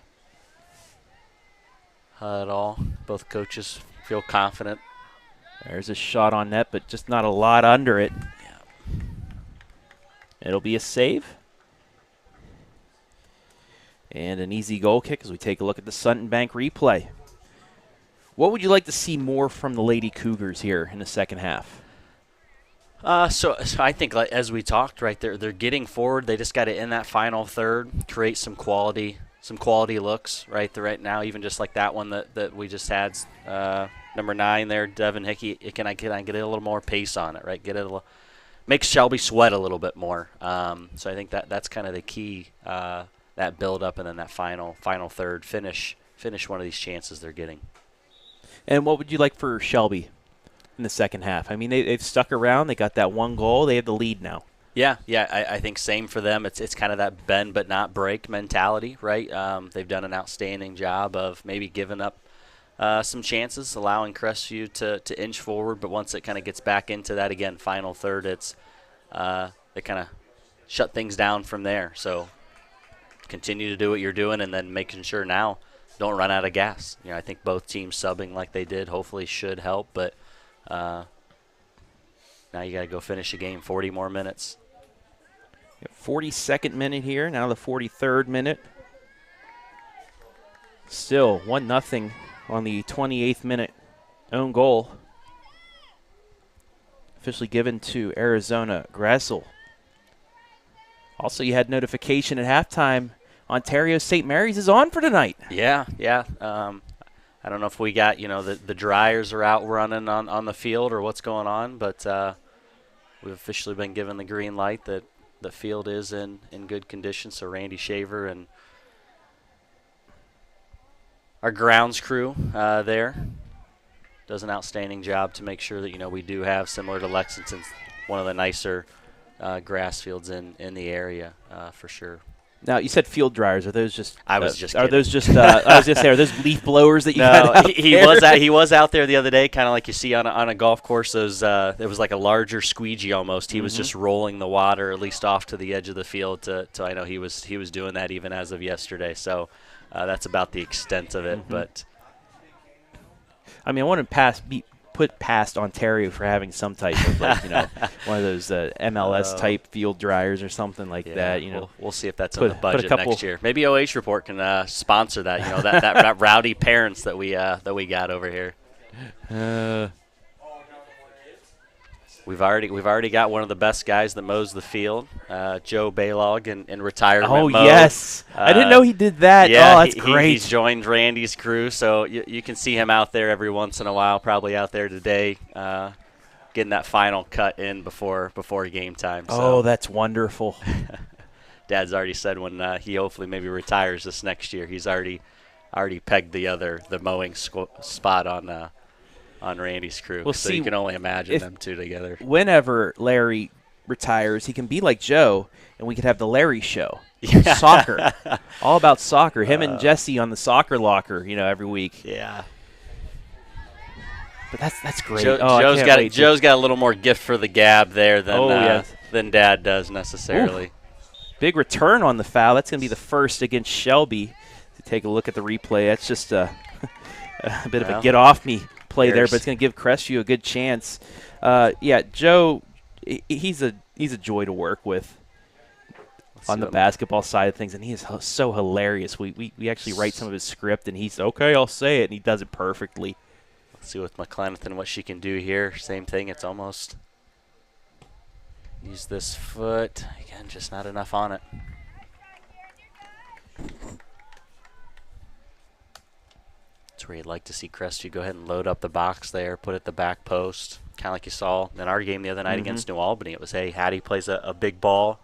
at all. Both coaches feel confident. There's a shot on net, but just not a lot under it. Yeah. It'll be a save. And an easy goal kick as we take a look at the Sutton Bank replay. What would you like to see more from the Lady Cougars here in the second half? So I think, like, as we talked, right, they're getting forward. They just got to, in that final third, create some quality looks, right? Right now, even just like that one that we just had, number 9 there, Devin Hickey. Can I get a little more pace on it, right? Make Shelby sweat a little bit more. So I think that's kind of the key. That build up and then that final third finish one of these chances they're getting. And what would you like for Shelby in the second half? I mean, they've stuck around. They got that one goal. They have the lead now. Yeah. I think same for them. It's kind of that bend but not break mentality, right? They've done an outstanding job of maybe giving up some chances, allowing Crestview to inch forward. But once it kind of gets back into that again, final third, it's they kind of shut things down from there. So continue to do what you're doing, and then making sure now don't run out of gas. I think both teams subbing like they did hopefully should help, but now you got to go finish a game. 40 more minutes. 42nd minute here, now the 43rd minute. Still 1-0 on the 28th minute own goal. Officially given to Arizona Gressel. Also, you had notification at halftime. Ontario St. Mary's is on for tonight. Yeah. I don't know if we got, the dryers are out running on the field or what's going on, but we've officially been given the green light that the field is in good condition. So Randy Shaver and our grounds crew there does an outstanding job to make sure that, we do have, similar to Lexington, one of the nicer grass fields in the area for sure. Now, you said field dryers. Are those just? I was just. Are those just? I was just say, are those leaf blowers that you? No, he was out there the other day, kind of like you see on a golf course. Those it was like a larger squeegee almost. He was just rolling the water at least off to the edge of the field. So I know he was doing that even as of yesterday. So that's about the extent of it. But I mean, I want to put past Ontario for having some type of one of those MLS type field dryers or something like that. We'll see if that's in the budget next year. Maybe OH Report can sponsor that. That rowdy parents that we got over here. We've already got one of the best guys that mows the field, Joe Baylog in retirement mode. Yes, I didn't know he did that. Yeah, that's great. He's joined Randy's crew, so you can see him out there every once in a while. Probably out there today, getting that final cut in before game time. So. Oh, that's wonderful. Dad's already said when he hopefully maybe retires this next year, he's already pegged the mowing spot on Randy's crew. We'll so see, you can only imagine them two together. Whenever Larry retires, he can be like Joe, and we could have the Larry Show. Yeah. Soccer. All about soccer. Him and Jesse on the soccer locker, every week. Yeah. But that's great. Joe's got a little more gift for the gab there than Dad does necessarily. Ooh. Big return on the foul. That's going to be the first against Shelby. To take a look at the replay, that's just a bit of a get-off-me play there, but it's going to give Crestview a good chance. Joe, he's a joy to work with on the basketball side of things, and he is so hilarious. We actually write some of his script, and he's, okay, I'll say it, and he does it perfectly. Let's see with McClenathan what she can do here. Same thing. It's almost use this foot. Again, just not enough on it. That's where you'd like to see Crestview go ahead and load up the box there, put it at the back post, kind of like you saw in our game the other night against New Albany. It was, hey, Hattie plays a big ball,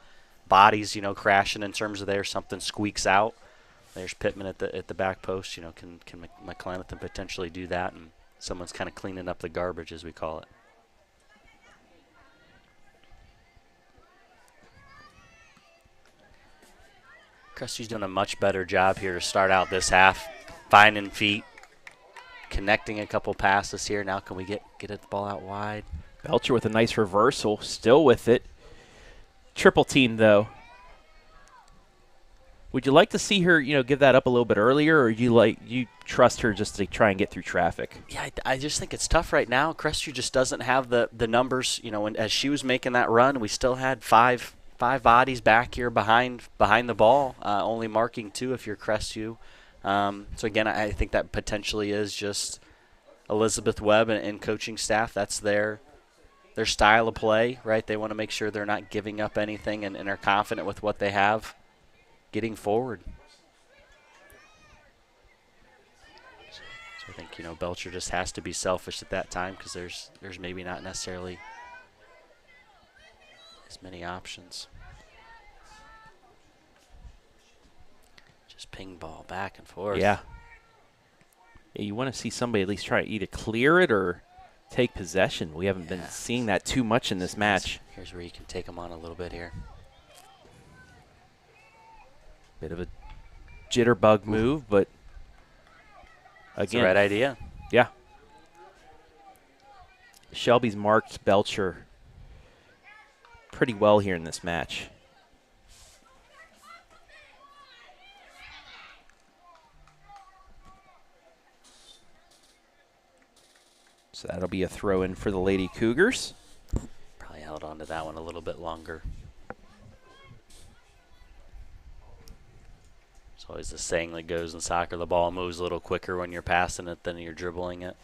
bodies, crashing in terms of there, something squeaks out. There's Pittman at the back post. You know, can McClenathan potentially do that? And someone's kind of cleaning up the garbage, as we call it. Crestview's doing a much better job here to start out this half, finding feet, connecting a couple passes here. Now can we get the ball out wide? Belcher with a nice reversal, still with it. Triple team, though. Would you like to see her, give that up a little bit earlier, or you trust her just to try and get through traffic? Yeah, I just think it's tough right now. Crestview just doesn't have the numbers. And as she was making that run, we still had five bodies back here behind the ball, only marking 2 if you're Crestview. So again, I think that potentially is just Elizabeth Webb and coaching staff. That's their style of play, right? They want to make sure they're not giving up anything and are confident with what they have getting forward. So I think, Belcher just has to be selfish at that time because there's maybe not necessarily as many options. Just ping ball back and forth. Yeah. You want to see somebody at least try to either clear it or take possession. We haven't been seeing that too much in this match. Here's where you can take them on a little bit here. Bit of a jitterbug move, but again, it's the right idea. Yeah. Shelby's marked Belcher pretty well here in this match. So that'll be a throw in for the Lady Cougars. Probably held on to that one a little bit longer. It's always the saying that goes in soccer, the ball moves a little quicker when you're passing it than you're dribbling it.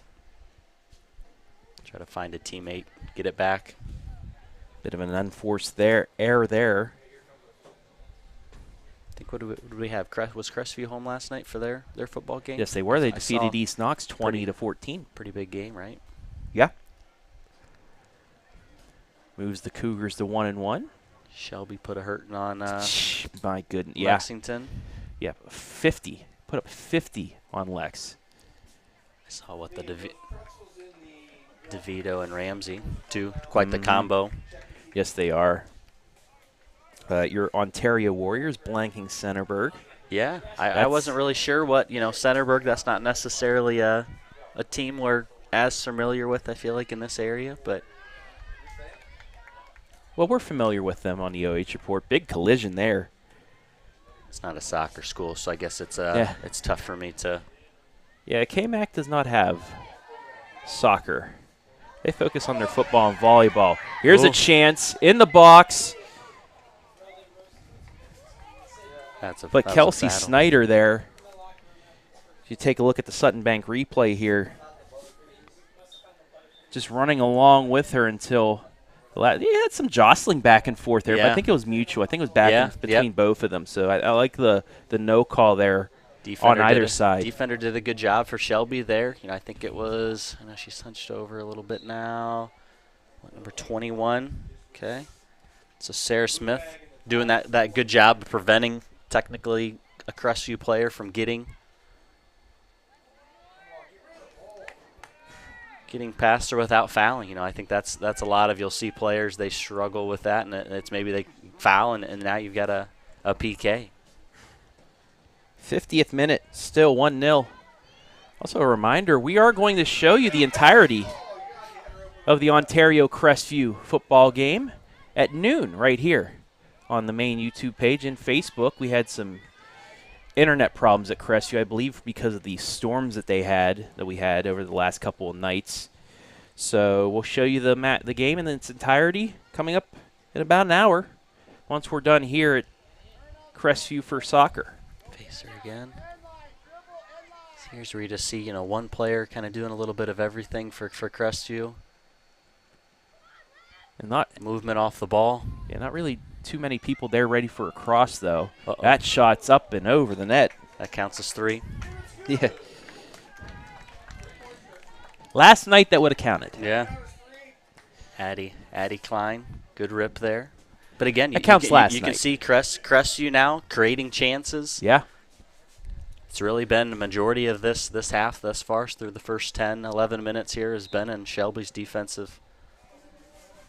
Try to find a teammate, get it back. Bit of an unforced error there. I think what did we have? Was Crestview home last night for their football game? Yes, they were. They defeated East Knox 20-14. Pretty big game, right? Yeah. Moves the Cougars to 1-1. Shelby put a hurting on my goodness. Lexington. Yeah, 50. Put up 50 on Lex. I saw what the DeVito and Ramsey, quite the combo. Yes, they are. Your Ontario Warriors blanking Centerburg. Yeah, I wasn't really sure what, Centerburg, that's not necessarily a team we're as familiar with, I feel like, in this area, but. Well, we're familiar with them on the OH Report. Big collision there. It's not a soccer school, so I guess it's tough for me to. Yeah, KMAC does not have soccer. They focus on their football and volleyball. Here's a chance in the box. But Kelsey Snyder there. If you take a look at the Sutton Bank replay here, just running along with her until he had some jostling back and forth there, but I think it was mutual. I think it was back between both of them. So I like the no call there on either side. Defender did a good job for Shelby there. I think it was, I know she's hunched over a little bit now. Number 21. Okay. So Sarah Smith doing that good job of preventing technically a Crestview player from getting past her without fouling. I think that's a lot of, you'll see players, they struggle with that, and it's maybe they foul, and now you've got a PK. 50th minute, still 1-0. Also a reminder, we are going to show you the entirety of the Ontario Crestview football game at noon right here on the main YouTube page and Facebook. We had some internet problems at Crestview, I believe, because of the storms that we had over the last couple of nights. So we'll show you the game in its entirety coming up in about an hour once we're done here at Crestview for soccer. Face her again. So here's where you just see, one player kind of doing a little bit of everything for Crestview. And not movement off the ball. Yeah, not really too many people there ready for a cross, though. That shot's up and over the net. That counts as 3. Yeah. Last night that would have counted. Yeah. Addie Klein, good rip there. But again, you can see Crestview now creating chances. Yeah. It's really been the majority of this half thus far through the first 10, 11 minutes here has been in Shelby's defensive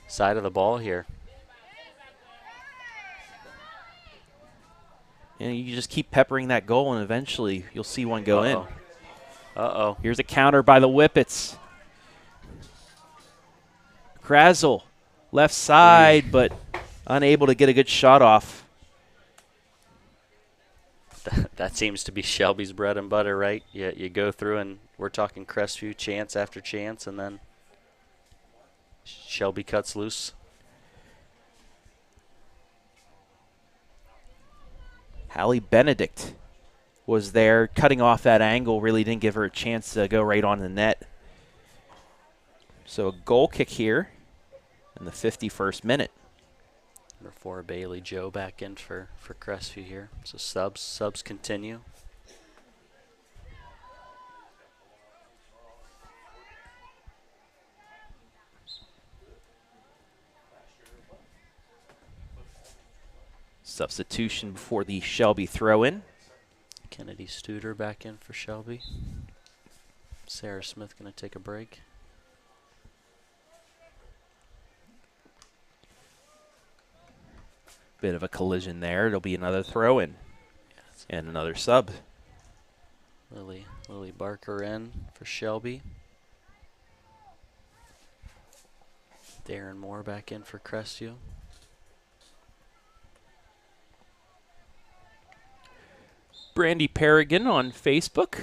side of the ball here. And you just keep peppering that goal, and eventually you'll see one go in. Uh-oh. Here's a counter by the Whippets. Krazel, left side, but unable to get a good shot off. That seems to be Shelby's bread and butter, right? You go through, and we're talking Crestview chance after chance, and then Shelby cuts loose. Hallie Benedict was there, cutting off that angle, really didn't give her a chance to go right on the net. So a goal kick here in the 51st minute. Number 4, Bailey Joe back in for Crestview here. So subs continue. Substitution before the Shelby throw-in. Kennedy Studer back in for Shelby. Sarah Smith going to take a break. Bit of a collision there. It'll be another throw-in and another sub. Lily Barker in for Shelby. Darren Moore back in for Crestview. Brandy Paragon on Facebook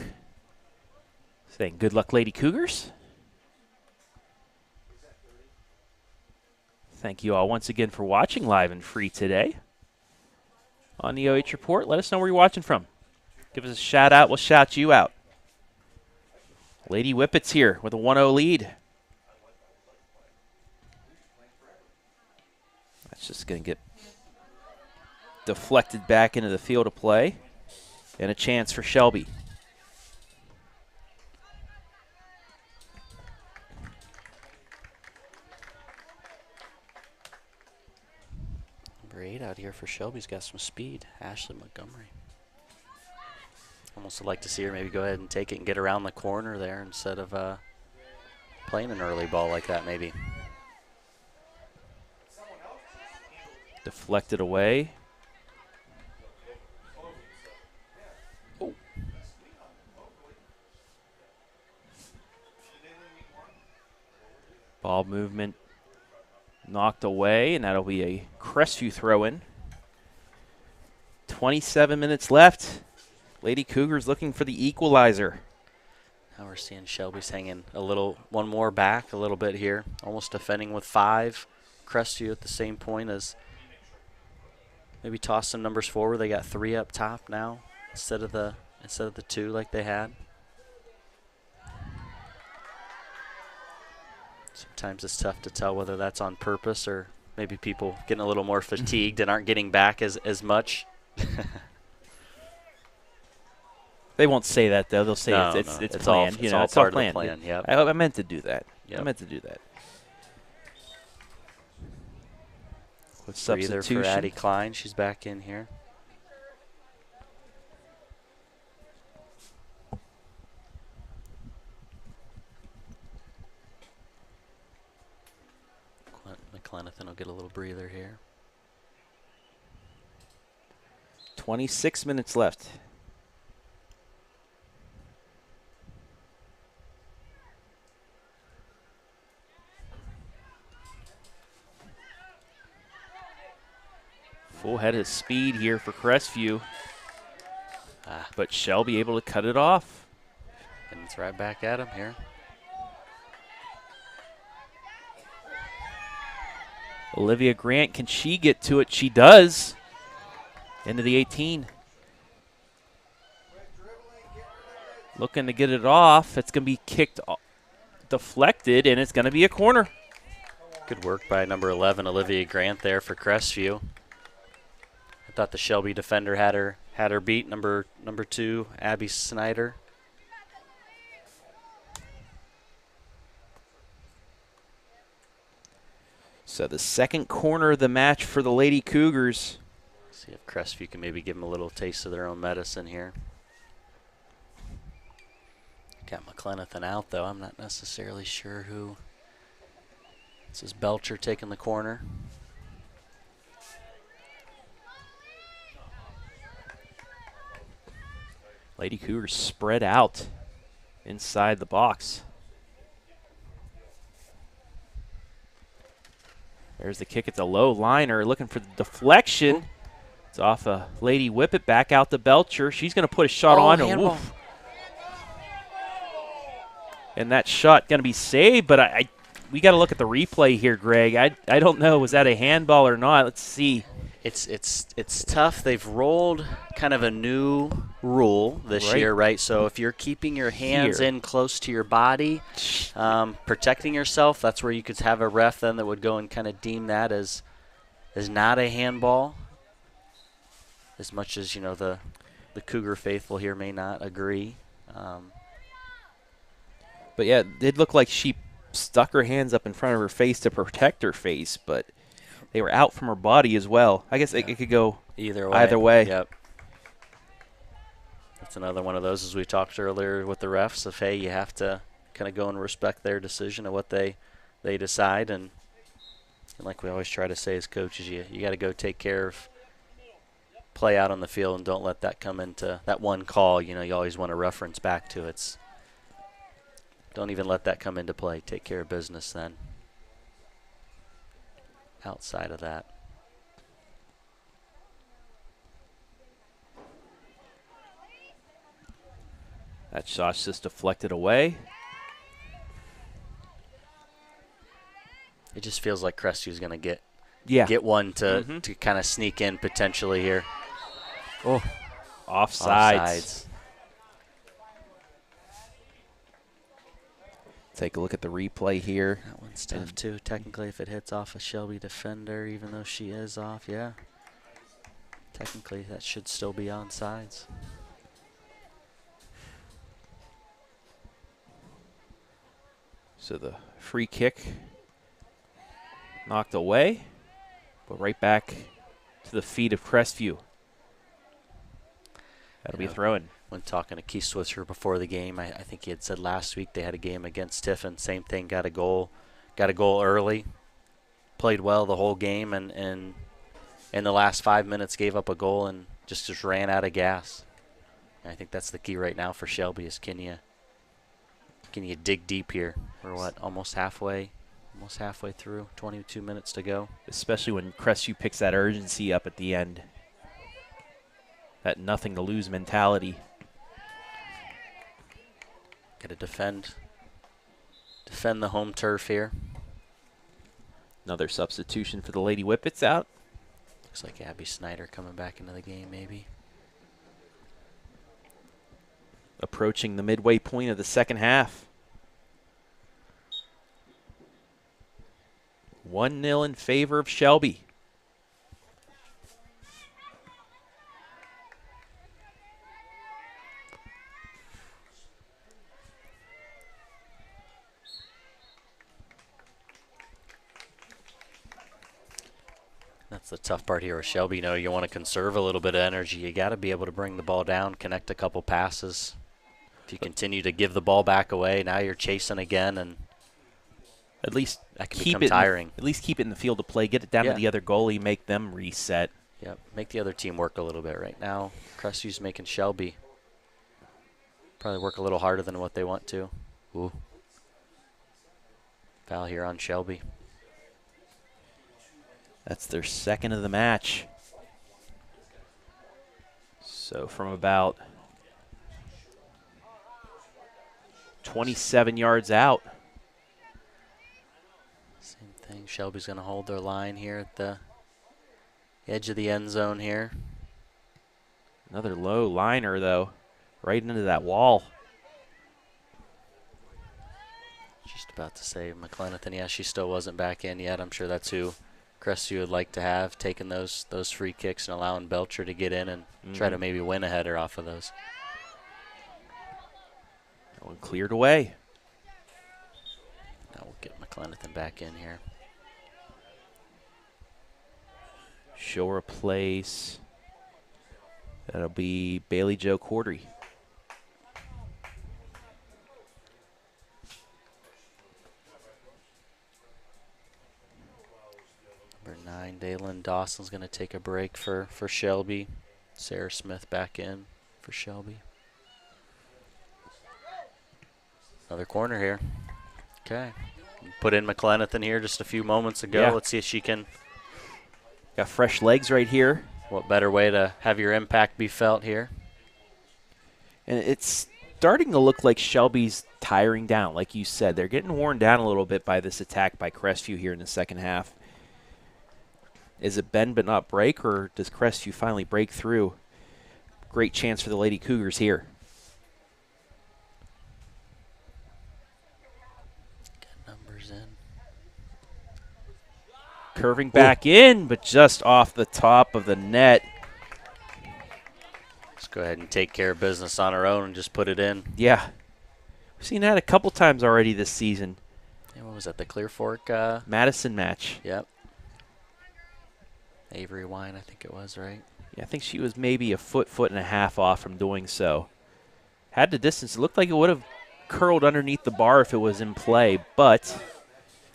saying good luck, Lady Cougars. Thank you all once again for watching live and free today on the OH Report. Let us know where you're watching from. Give us a shout out. We'll shout you out. Lady Whippets here with a 1-0 lead. That's just going to get deflected back into the field of play. And a chance for Shelby. Number 8 out here for Shelby's got some speed. Ashley Montgomery. Almost would like to see her maybe go ahead and take it and get around the corner there instead of playing an early ball like that maybe. Deflected away. Ball movement knocked away, and that'll be a Crestview throw-in. 27 minutes left. Lady Cougars looking for the equalizer. Now we're seeing Shelby's hanging one more back a little bit here, almost defending with 5. Crestview at the same point as maybe toss some numbers forward. They got 3 up top now instead of the 2 like they had. Sometimes it's tough to tell whether that's on purpose or maybe people getting a little more fatigued and aren't getting back as much. They won't say that, though. They'll say it's planned. It's all part of the plan. Yep. I meant to do that. Yep. I meant to do that. With Breather substitution for Addie Klein. She's back in here. McLenathan will get a little breather here. 26 minutes left. Full head of speed here for Crestview. But Shelby able to cut it off. And it's right back at him here. Olivia Grant, can she get to it? She does. Into the 18. Looking to get it off. It's going to be kicked, deflected, and it's going to be a corner. Good work by number 11, Olivia Grant there for Crestview. I thought the Shelby defender had her beat. Number 2, Abby Snyder. So the second corner of the match for the Lady Cougars. See if Crestview can maybe give them a little taste of their own medicine here. Got McClenathan out, though. I'm not necessarily sure who. This is Belcher taking the corner. Lady Cougars spread out inside the box. There's the kick at the low liner, looking for the deflection. It's off a Lady Whippet, back out to Belcher. She's going to put a shot on. And, woof. And that shot going to be saved, but we got to look at the replay here, Greg. I don't know, was that a handball or not? Let's see. It's tough. They've rolled kind of a new rule this year, right? So if you're keeping your hands in close to your body, protecting yourself, that's where you could have a ref then that would go and kind of deem that as not a handball. As much as, you know, the Cougar faithful here may not agree. But yeah, it did look like she stuck her hands up in front of her face to protect her face, but they were out from her body as well. I guess it could go either way. Yep. That's another one of those, as we talked earlier with the refs, of, hey, you have to kind of go and respect their decision of what they decide. And like we always try to say as coaches, you got to go take care of play out on the field and don't let that come into that one call. You know, you always want to reference back to it. Don't even let that come into play. Take care of business then. Outside of that. That shot's just deflected away. It just feels like Crestview's going to get one to kind of sneak in potentially here. Oh, offsides. Take a look at the replay here. That one's tough too. Technically, if it hits off a Shelby defender, even though she is off, yeah. Technically, that should still be onside. So the free kick knocked away, but right back to the feet of Crestview. That'll be thrown. When talking to Keith Switzer before the game, I think he had said last week they had a game against Tiffin. Same thing, got a goal early, played well the whole game, and in the last 5 minutes gave up a goal and just ran out of gas. And I think that's the key right now for Shelby is can you dig deep here? We're what, almost halfway through, 22 minutes to go. Especially when Crestview picks that urgency up at the end. That nothing to lose mentality. Got to defend the home turf here. Another substitution for the Lady Whippets out. Looks like Abby Snyder coming back into the game maybe. Approaching the midway point of the second half. 1-0 in favor of Shelby. That's the tough part here with Shelby. You know, you want to conserve a little bit of energy. You got to be able to bring the ball down, connect a couple passes. If you continue to give the ball back away, now you're chasing again, and at least that can become tiring. At least keep it in the field of play. Get it down to the other goalie, make them reset. Yep, make the other team work a little bit. Right now, Crestview's making Shelby probably work a little harder than what they want to. Ooh. Foul here on Shelby. That's their second of the match. So from about 27 yards out. Same thing. Shelby's going to hold their line here at the edge of the end zone here. Another low liner, though, right into that wall. Just about to say McClenathan. Yeah, she still wasn't back in yet. I'm sure that's who Crestview would like to have, taking those free kicks and allowing Belcher to get in and try to maybe win a header off of those. That one cleared away. Now we'll get McClenathan back in here. Show her a place. That'll be Bailey Jo Cordery. Daylin Dawson's going to take a break for Shelby. Sarah Smith back in for Shelby. Another corner here. Okay. Put in McLenathan here just a few moments ago. Yeah. Let's see if she can. Got fresh legs right here. What better way to have your impact be felt here? And it's starting to look like Shelby's tiring down, like you said. They're getting worn down a little bit by this attack by Crestview here in the second half. Is it bend but not break, or does Crestview finally break through? Great chance for the Lady Cougars here. Curving back in, but just off the top of the net. Let's go ahead and take care of business on our own and just put it in. Yeah. We've seen that a couple times already this season. Yeah, what was that, the Clear Fork? Madison match. Yep. Avery Wine, I think it was, right? Yeah, I think she was maybe a foot and a half off from doing so. Had the distance. It looked like it would have curled underneath the bar if it was in play, but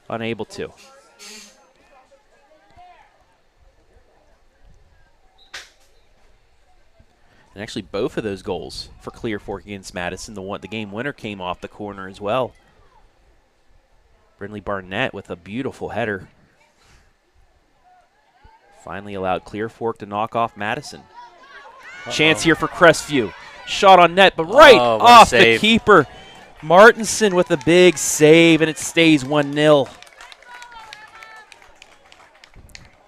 unable to. And actually, both of those goals for Clear Fork against Madison, the game winner came off the corner as well. Brindley Barnett with a beautiful header. Finally allowed Clear Fork to knock off Madison. Chance here for Crestview. Shot on net, but right off the keeper. Martinson with a big save, and it stays 1-0.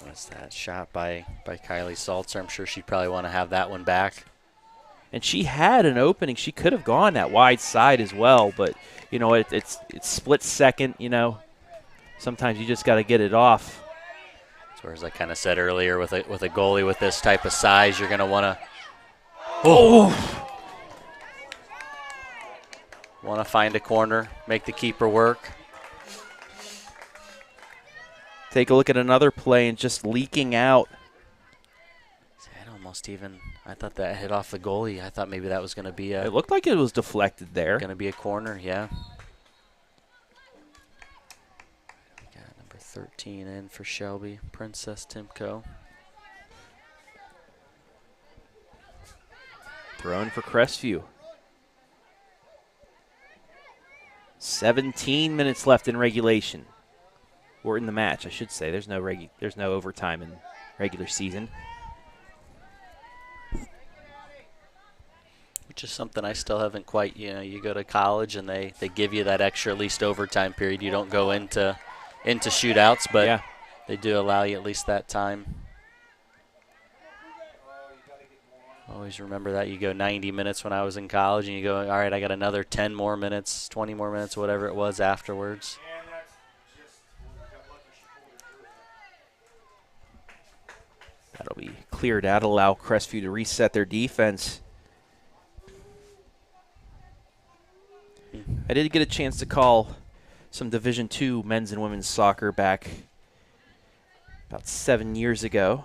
What's that shot by Kylie Saltzer? I'm sure she'd probably want to have that one back. And she had an opening. She could have gone that wide side as well, but, you know, it's split second, you know. Sometimes you just got to get it off. So as I kind of said earlier, with a goalie with this type of size, you're going to want to find a corner, make the keeper work. Take a look at another play and just leaking out. I thought that hit off the goalie. I thought maybe that was going to be It looked like it was deflected there. Going to be a corner, yeah. We got number 13 in for Shelby, Princess Timko. Thrown for Crestview. 17 minutes left in regulation. Or in the match, I should say. There's no overtime in regular season. Which is something I still haven't quite, you go to college and they give you that extra at least overtime period. You don't go into shootouts, but yeah, they do allow you at least that time. Always remember that. You go 90 minutes when I was in college and you go, all right, I got another 10 more minutes, 20 more minutes, whatever it was afterwards. That'll be cleared out, allow Crestview to reset their defense. I did get a chance to call some Division II men's and women's soccer back about 7 years ago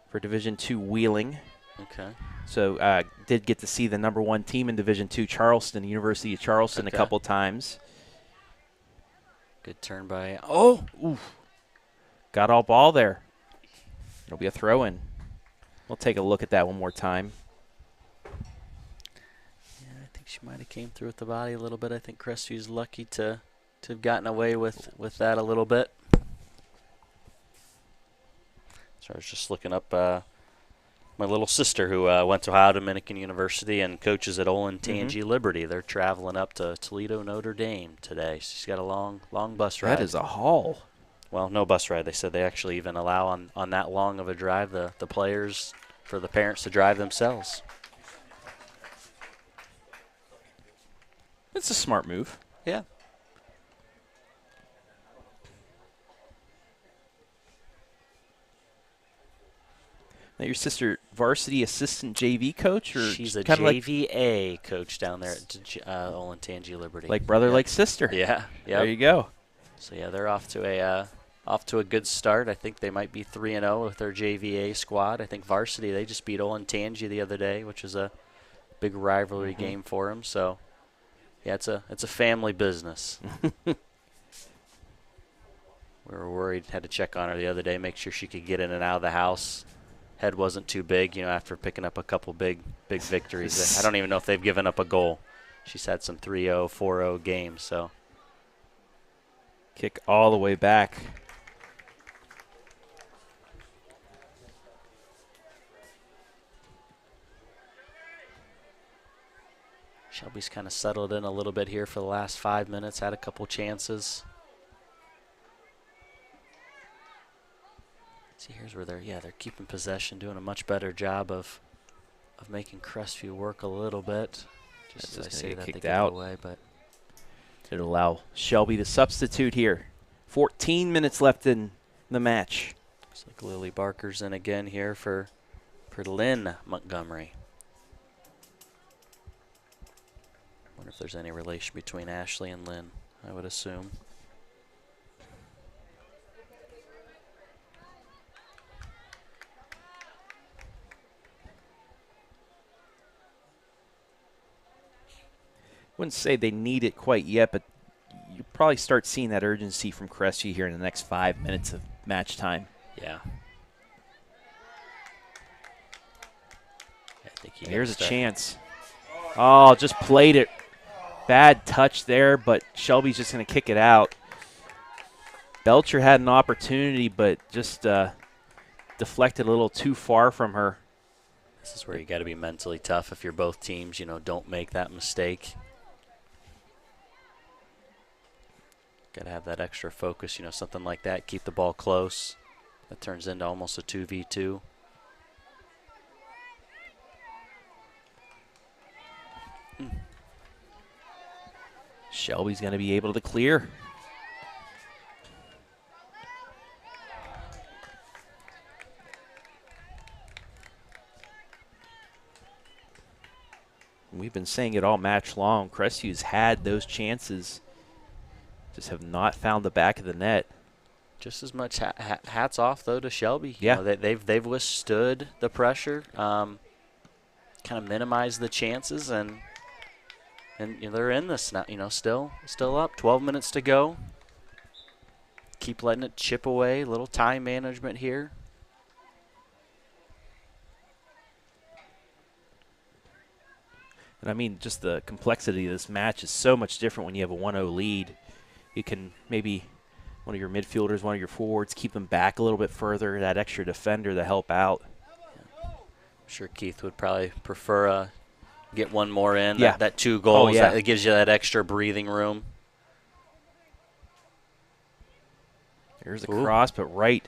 for Division II Wheeling. Okay. So did get to see the #1 team in Division II, Charleston, University of Charleston, a couple times. Good turn by. Oof. Got all ball there. It'll be a throw-in. We'll take a look at that one more time. She might have came through with the body a little bit. I think Crestview's lucky to have gotten away with that a little bit. So I was just looking up my little sister who went to Ohio Dominican University and coaches at Olentangy Liberty. They're traveling up to Toledo, Notre Dame today. She's got a long bus ride. That is a haul. Well, no bus ride. They said they actually even allow on that long of a drive the players for the parents to drive themselves. It's a smart move. Yeah. Now your sister, varsity assistant JV coach, or she's a JVA coach down there at Olentangy Liberty. Like brother, like sister. Yeah. There you go. So yeah, they're off to a good start. I think they might be 3-0 with their JVA squad. I think varsity they just beat Olentangy the other day, which is a big rivalry game for them. So. Yeah, it's a family business. We were worried, had to check on her the other day, make sure she could get in and out of the house. Head wasn't too big, after picking up a couple big victories. I don't even know if they've given up a goal. She's had some 3-0, 4-0 games, so. Kick all the way back. Shelby's kind of settled in a little bit here for the last 5 minutes, had a couple chances. See, here's where they're keeping possession, doing a much better job of making Crestview work a little bit. Just as I say that, they get away, but it'll allow Shelby to substitute here. 14 minutes left in the match. Looks like Lily Barker's in again here for Lynn Montgomery. Wonder if there's any relation between Ashley and Lynn, I would assume. Wouldn't say they need it quite yet, but you probably start seeing that urgency from Crestview here in the next 5 minutes of match time. Yeah. I think here's a chance. Oh, just played it. Bad touch there, but Shelby's just going to kick it out. Belcher had an opportunity, but just deflected a little too far from her. This is where you got to be mentally tough if you're both teams, don't make that mistake. Got to have that extra focus, something like that. Keep the ball close. That turns into almost a 2v2. Shelby's going to be able to clear. We've been saying it all match long. Crestview's had those chances, just have not found the back of the net. Just as much hats off though to Shelby. Yeah, they've withstood the pressure, kind of minimized the chances, and they're in this now. Still up. 12 minutes to go. Keep letting it chip away. Little time management here. And I mean, just the complexity of this match is so much different when you have a 1-0 lead. You can maybe one of your midfielders, one of your forwards, keep them back a little bit further, that extra defender to help out. Yeah. I'm sure Keith would probably prefer get one more in. Yeah. That 2 goals, yeah. That gives you that extra breathing room. Here's a cross, but right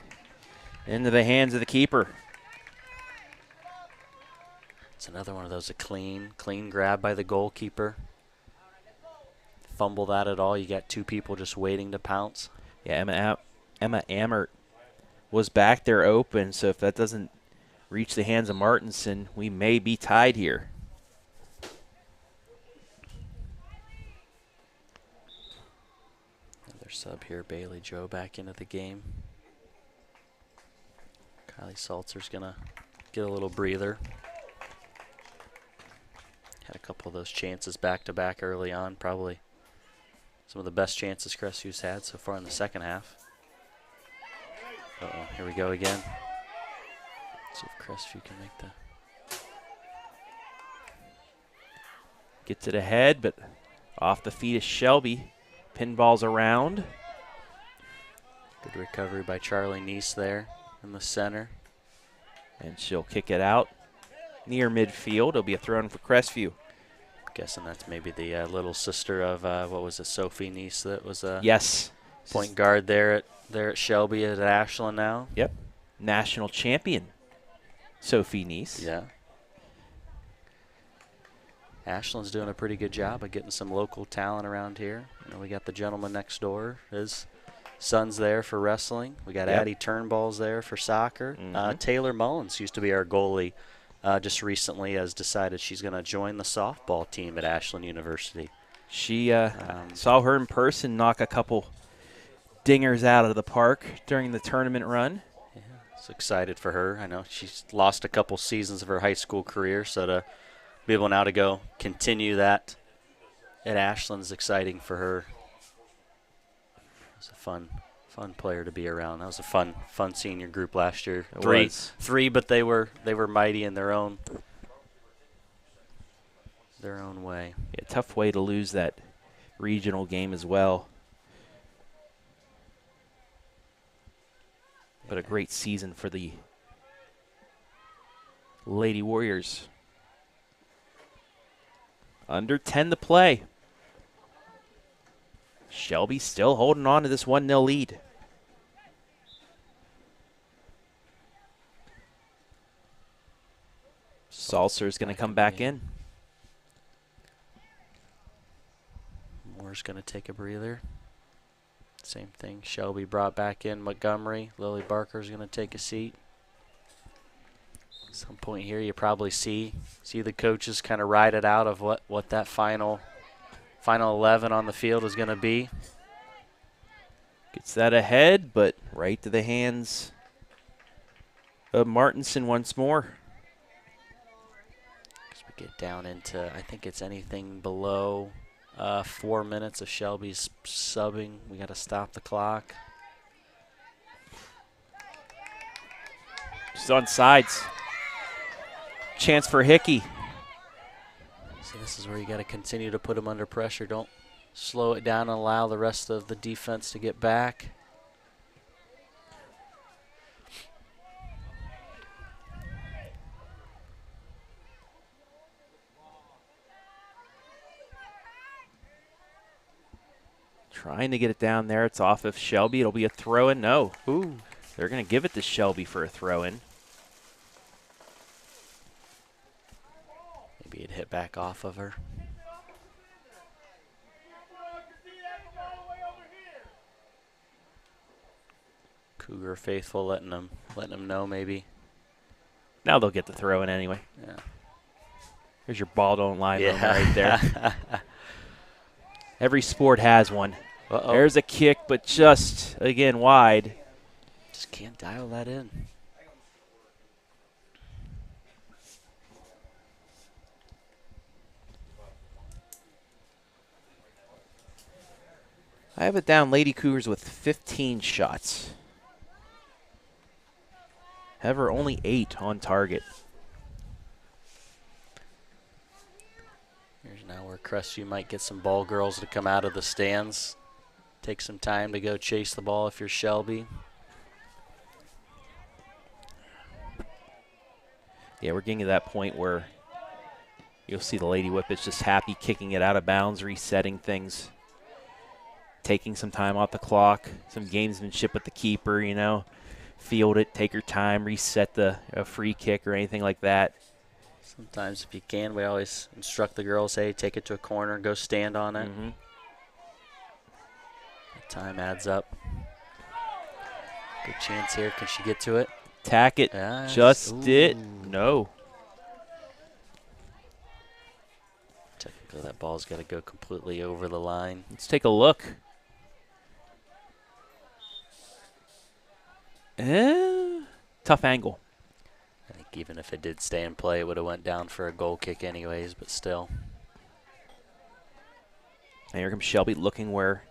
into the hands of the keeper. It's another one of those, a clean grab by the goalkeeper. Fumble that at all, you got 2 people just waiting to pounce. Yeah, Emma Amert was back there open, so if that doesn't reach the hands of Martinson, we may be tied here. Another sub here, Bailey Joe back into the game. Kylie Saltzer's going to get a little breather. Had a couple of those chances back-to-back early on, probably some of the best chances Crestview's had so far in the second half. Uh-oh, here we go again. See if Crestview can make the... Gets it ahead, but off the feet of Shelby. Pinballs around. Good recovery by Charlie Neese there in the center. And she'll kick it out near midfield. It'll be a throw in for Crestview. Guessing that's maybe the little sister of, what was it, Sophie Neese that was a yes. point guard there at Shelby at Ashland now. Yep. National champion, Sophie Neese. Yeah. Ashland's doing a pretty good job of getting some local talent around here. We got the gentleman next door. His son's there for wrestling. We got Addie Turnball's there for soccer. Taylor Mullins used to be our goalie. Just recently has decided she's going to join the softball team at Ashland University. She saw her in person knock a couple dingers out of the park during the tournament run. Yeah, it's excited for her. I know she's lost a couple seasons of her high school career, so to be able now to go continue that at Ashland is exciting for her. It's a Fun player to be around. That was a fun senior group last year. It Three, was. but they were mighty in their own way. Yeah, tough way to lose that regional game as well. But a great season for the Lady Warriors. Under 10 to play. Shelby still holding on to this 1-0 lead. Salser's going to come back in. Moore's going to take a breather. Same thing. Shelby brought back in Montgomery. Lily Barker's going to take a seat. At some point here, you probably see the coaches kind of ride it out of what that final 11 on the field is going to be. Gets that ahead, but right to the hands of Martinson once more. As we get down into, I think it's anything below 4 minutes of Shelby's subbing. We got to stop the clock. She's on sides. Chance for Hickey. So this is where you got to continue to put them under pressure. Don't slow it down and allow the rest of the defense to get back. Trying to get it down there. It's off of Shelby. It'll be a throw-in. No. Ooh. They're going to give it to Shelby for a throw-in. Maybe it hit back off of her. Cougar faithful letting them know maybe. Now they'll get the throw-in anyway. Yeah. Here's your ball don't lie moment right there. Every sport has one. Uh-oh. There's a kick, but just, again, wide. Just can't dial that in. I have it down Lady Cougars with 15 shots. However, only 8 on target. Here's now where Crestview might get some ball girls to come out of the stands. Take some time to go chase the ball if you're Shelby. Yeah, we're getting to that point where you'll see the Lady Whippets just happy kicking it out of bounds, resetting things, taking some time off the clock, some gamesmanship with the keeper, you know. Field it, take your time, reset a free kick or anything like that. Sometimes if you can, we always instruct the girls, hey, take it to a corner, go stand on it. Mm-hmm. Time adds up. Good chance here. Can she get to it? Tack it. Yes. Just did. No. Technically, that ball's got to go completely over the line. Let's take a look. Tough angle. I think even if it did stay in play, it would have went down for a goal kick anyways, but still. And here comes Shelby looking where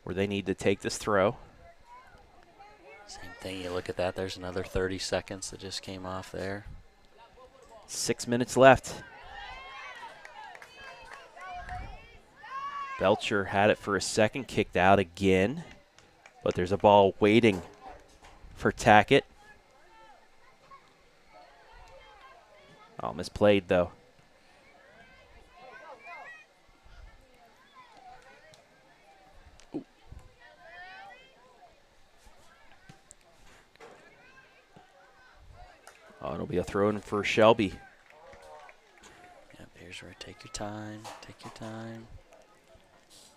they need to take this throw. Same thing. You look at that. There's another 30 seconds that just came off there. 6 minutes left. Belcher had it for a second, kicked out again. But there's a ball waiting for Tackett. Oh, misplayed, though. Oh, it'll be a throw-in for Shelby. Yep, here's where take your time, take your time.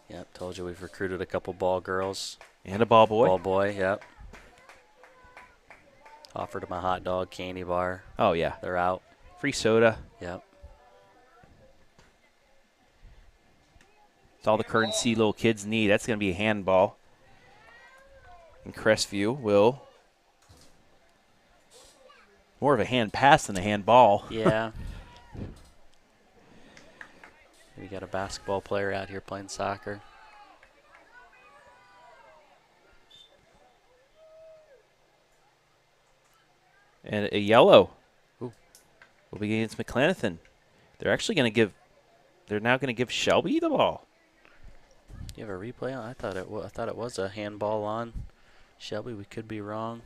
Yep, told you we've recruited a couple ball girls. And a ball boy. Ball boy, yep. Offered him a hot dog, candy bar. Oh, yeah. They're out. Free soda. Yep. It's all the currency little kids need. That's going to be a handball. And Crestview will. More of a hand pass than a hand ball. Yeah. We got a basketball player out here playing soccer. And a yellow will be against McClenathan. They're actually going to give – they're now going to give Shelby the ball. You have a replay on? I thought it was a handball on Shelby. We could be wrong.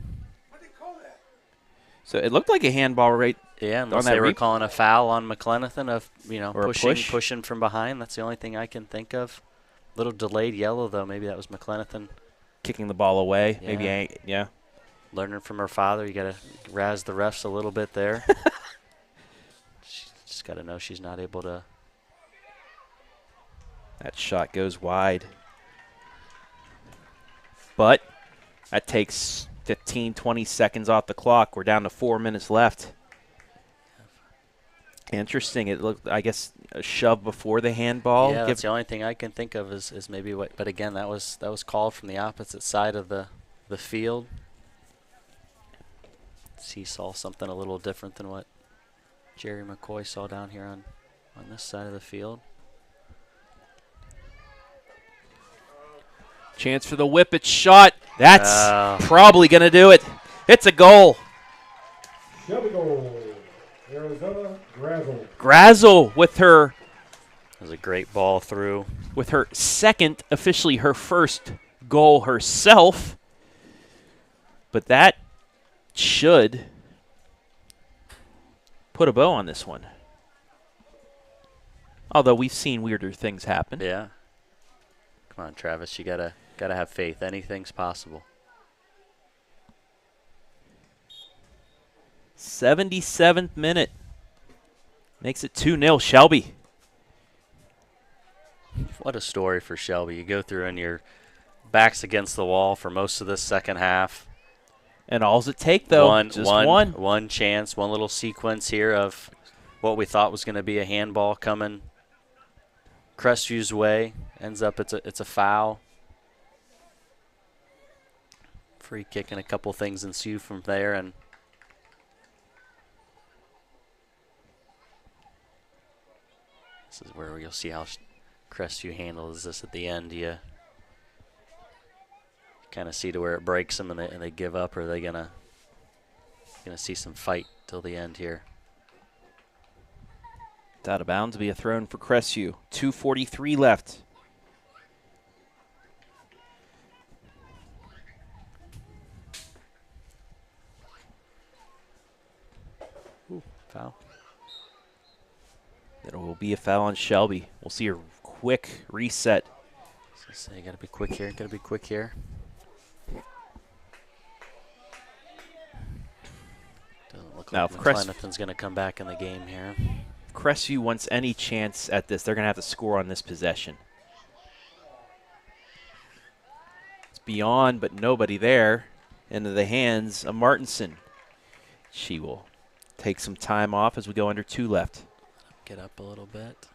So it looked like a handball right. Yeah, unless they were calling a foul on McClenathan of, or pushing from behind. That's the only thing I can think of. Little delayed yellow, though. Maybe that was McClenathan. Kicking the ball away. Yeah. Maybe, yeah. Learning from her father. You got to razz the refs a little bit there. She's just got to know she's not able to. That shot goes wide. But that takes 15, 20 seconds off the clock. We're down to 4 minutes left. Interesting. It looked, I guess, a shove before the handball. Yeah, that's the only thing I can think of is maybe what. But again, that was called from the opposite side of the field. He saw something a little different than what Jerry McCoy saw down here on this side of the field. Chance for the Whippets shot. That's probably going to do it. It's a goal. Shelby goal. Arizona, Grazel. Grazel with her. That was a great ball through. With her second, officially her first goal herself. But that should put a bow on this one. Although we've seen weirder things happen. Yeah. Come on, Travis. You gotta have faith. Anything's possible. 77th minute. Makes it 2-0 Shelby. What a story for Shelby. You go through and your back's against the wall for most of this second half. And all's it take, though, just one. One chance, one little sequence here of what we thought was going to be a handball coming Crestview's way. Ends up it's a foul. Free kick and a couple things ensue from there. And this is where you'll see how Crestview handles this at the end. You kind of see to where it breaks them and they give up, or are they gonna see some fight till the end here? It's out of bounds to be a throw for Crestview. 2:43 left. Ooh, foul. It will be a foul on Shelby. We'll see a quick reset. So you gotta be quick here. Gotta be quick here. Doesn't look now, like McClenathan's gonna come back in the game here. If Crestview wants any chance at this, they're gonna have to score on this possession. It's beyond, but nobody there. Into the hands of Martinson. She will take some time off as we go under 2 left. Get up a little bit.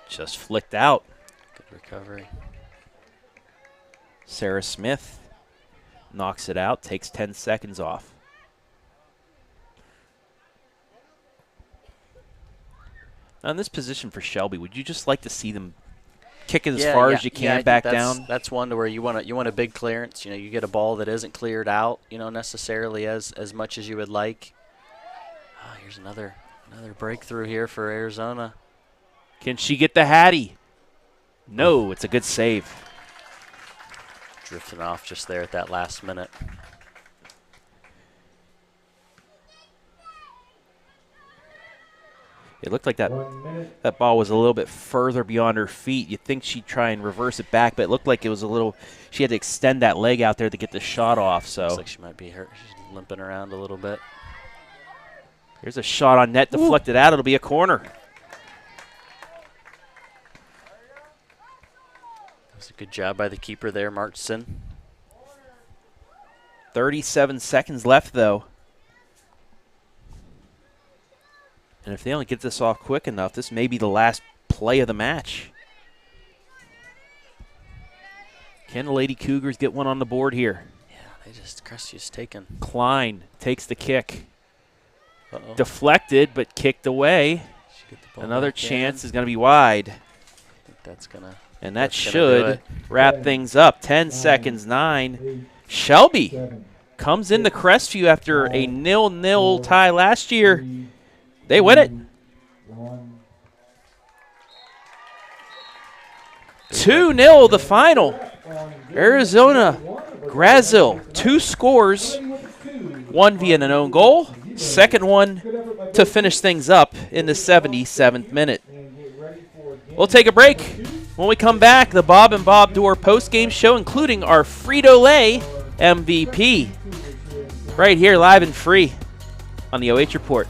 Just flicked out. Good recovery. Sarah Smith knocks it out, takes 10 seconds off. Now in this position for Shelby, would you just like to see them kick it as far as you can back down? That's one to where you want a big clearance. You get a ball that isn't cleared out, necessarily as much as you would like. Oh, here's another breakthrough here for Arizona. Can she get the Hattie? No, it's a good save. Drifting off just there at that last minute. It looked like that ball was a little bit further beyond her feet. You'd think she'd try and reverse it back, but it looked like it was a little – she had to extend that leg out there to get the shot off. So looks like she might be hurt. She's limping around a little bit. Here's a shot on net, deflected out. It'll be a corner. That was a good job by the keeper there, Martson. 37 seconds left, though. And if they only get this off quick enough, this may be the last play of the match. Can the Lady Cougars get one on the board here? Yeah, they Crestview's taken. Klein takes the kick. Deflected, but kicked away. Another chance is going to be wide. I think that's going to. And that should wrap things up. 10 seconds, 9. Shelby comes into Crestview after a 0-0 tie last year. They win it. 2-0 the final. Arizona Grazil, 2 scores, 1 via an own goal, second one to finish things up in the 77th minute. We'll take a break. When we come back, the Bob and Bob Dorr post-game show, including our Frito-Lay MVP, right here live and free on the OH Report.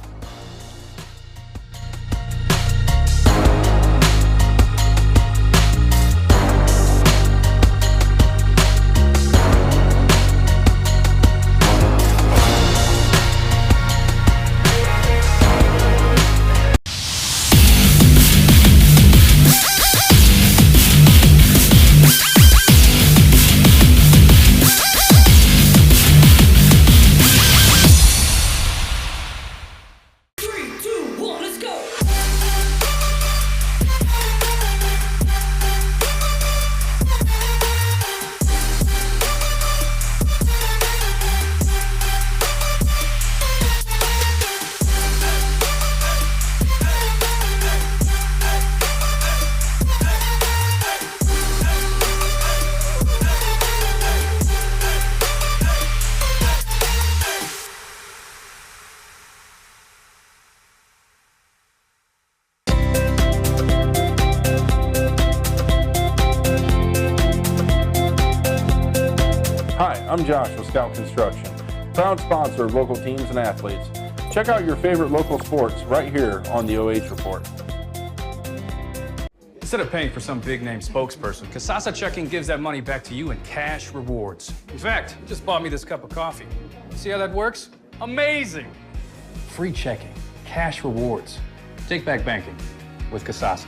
I'm Josh with Scout Construction, proud sponsor of local teams and athletes. Check out your favorite local sports right here on the OH Report. Instead of paying for some big-name spokesperson, Casasa Checking gives that money back to you in cash rewards. In fact, you just bought me this cup of coffee. See how that works? Amazing! Free checking, cash rewards. Take back banking with Casasa.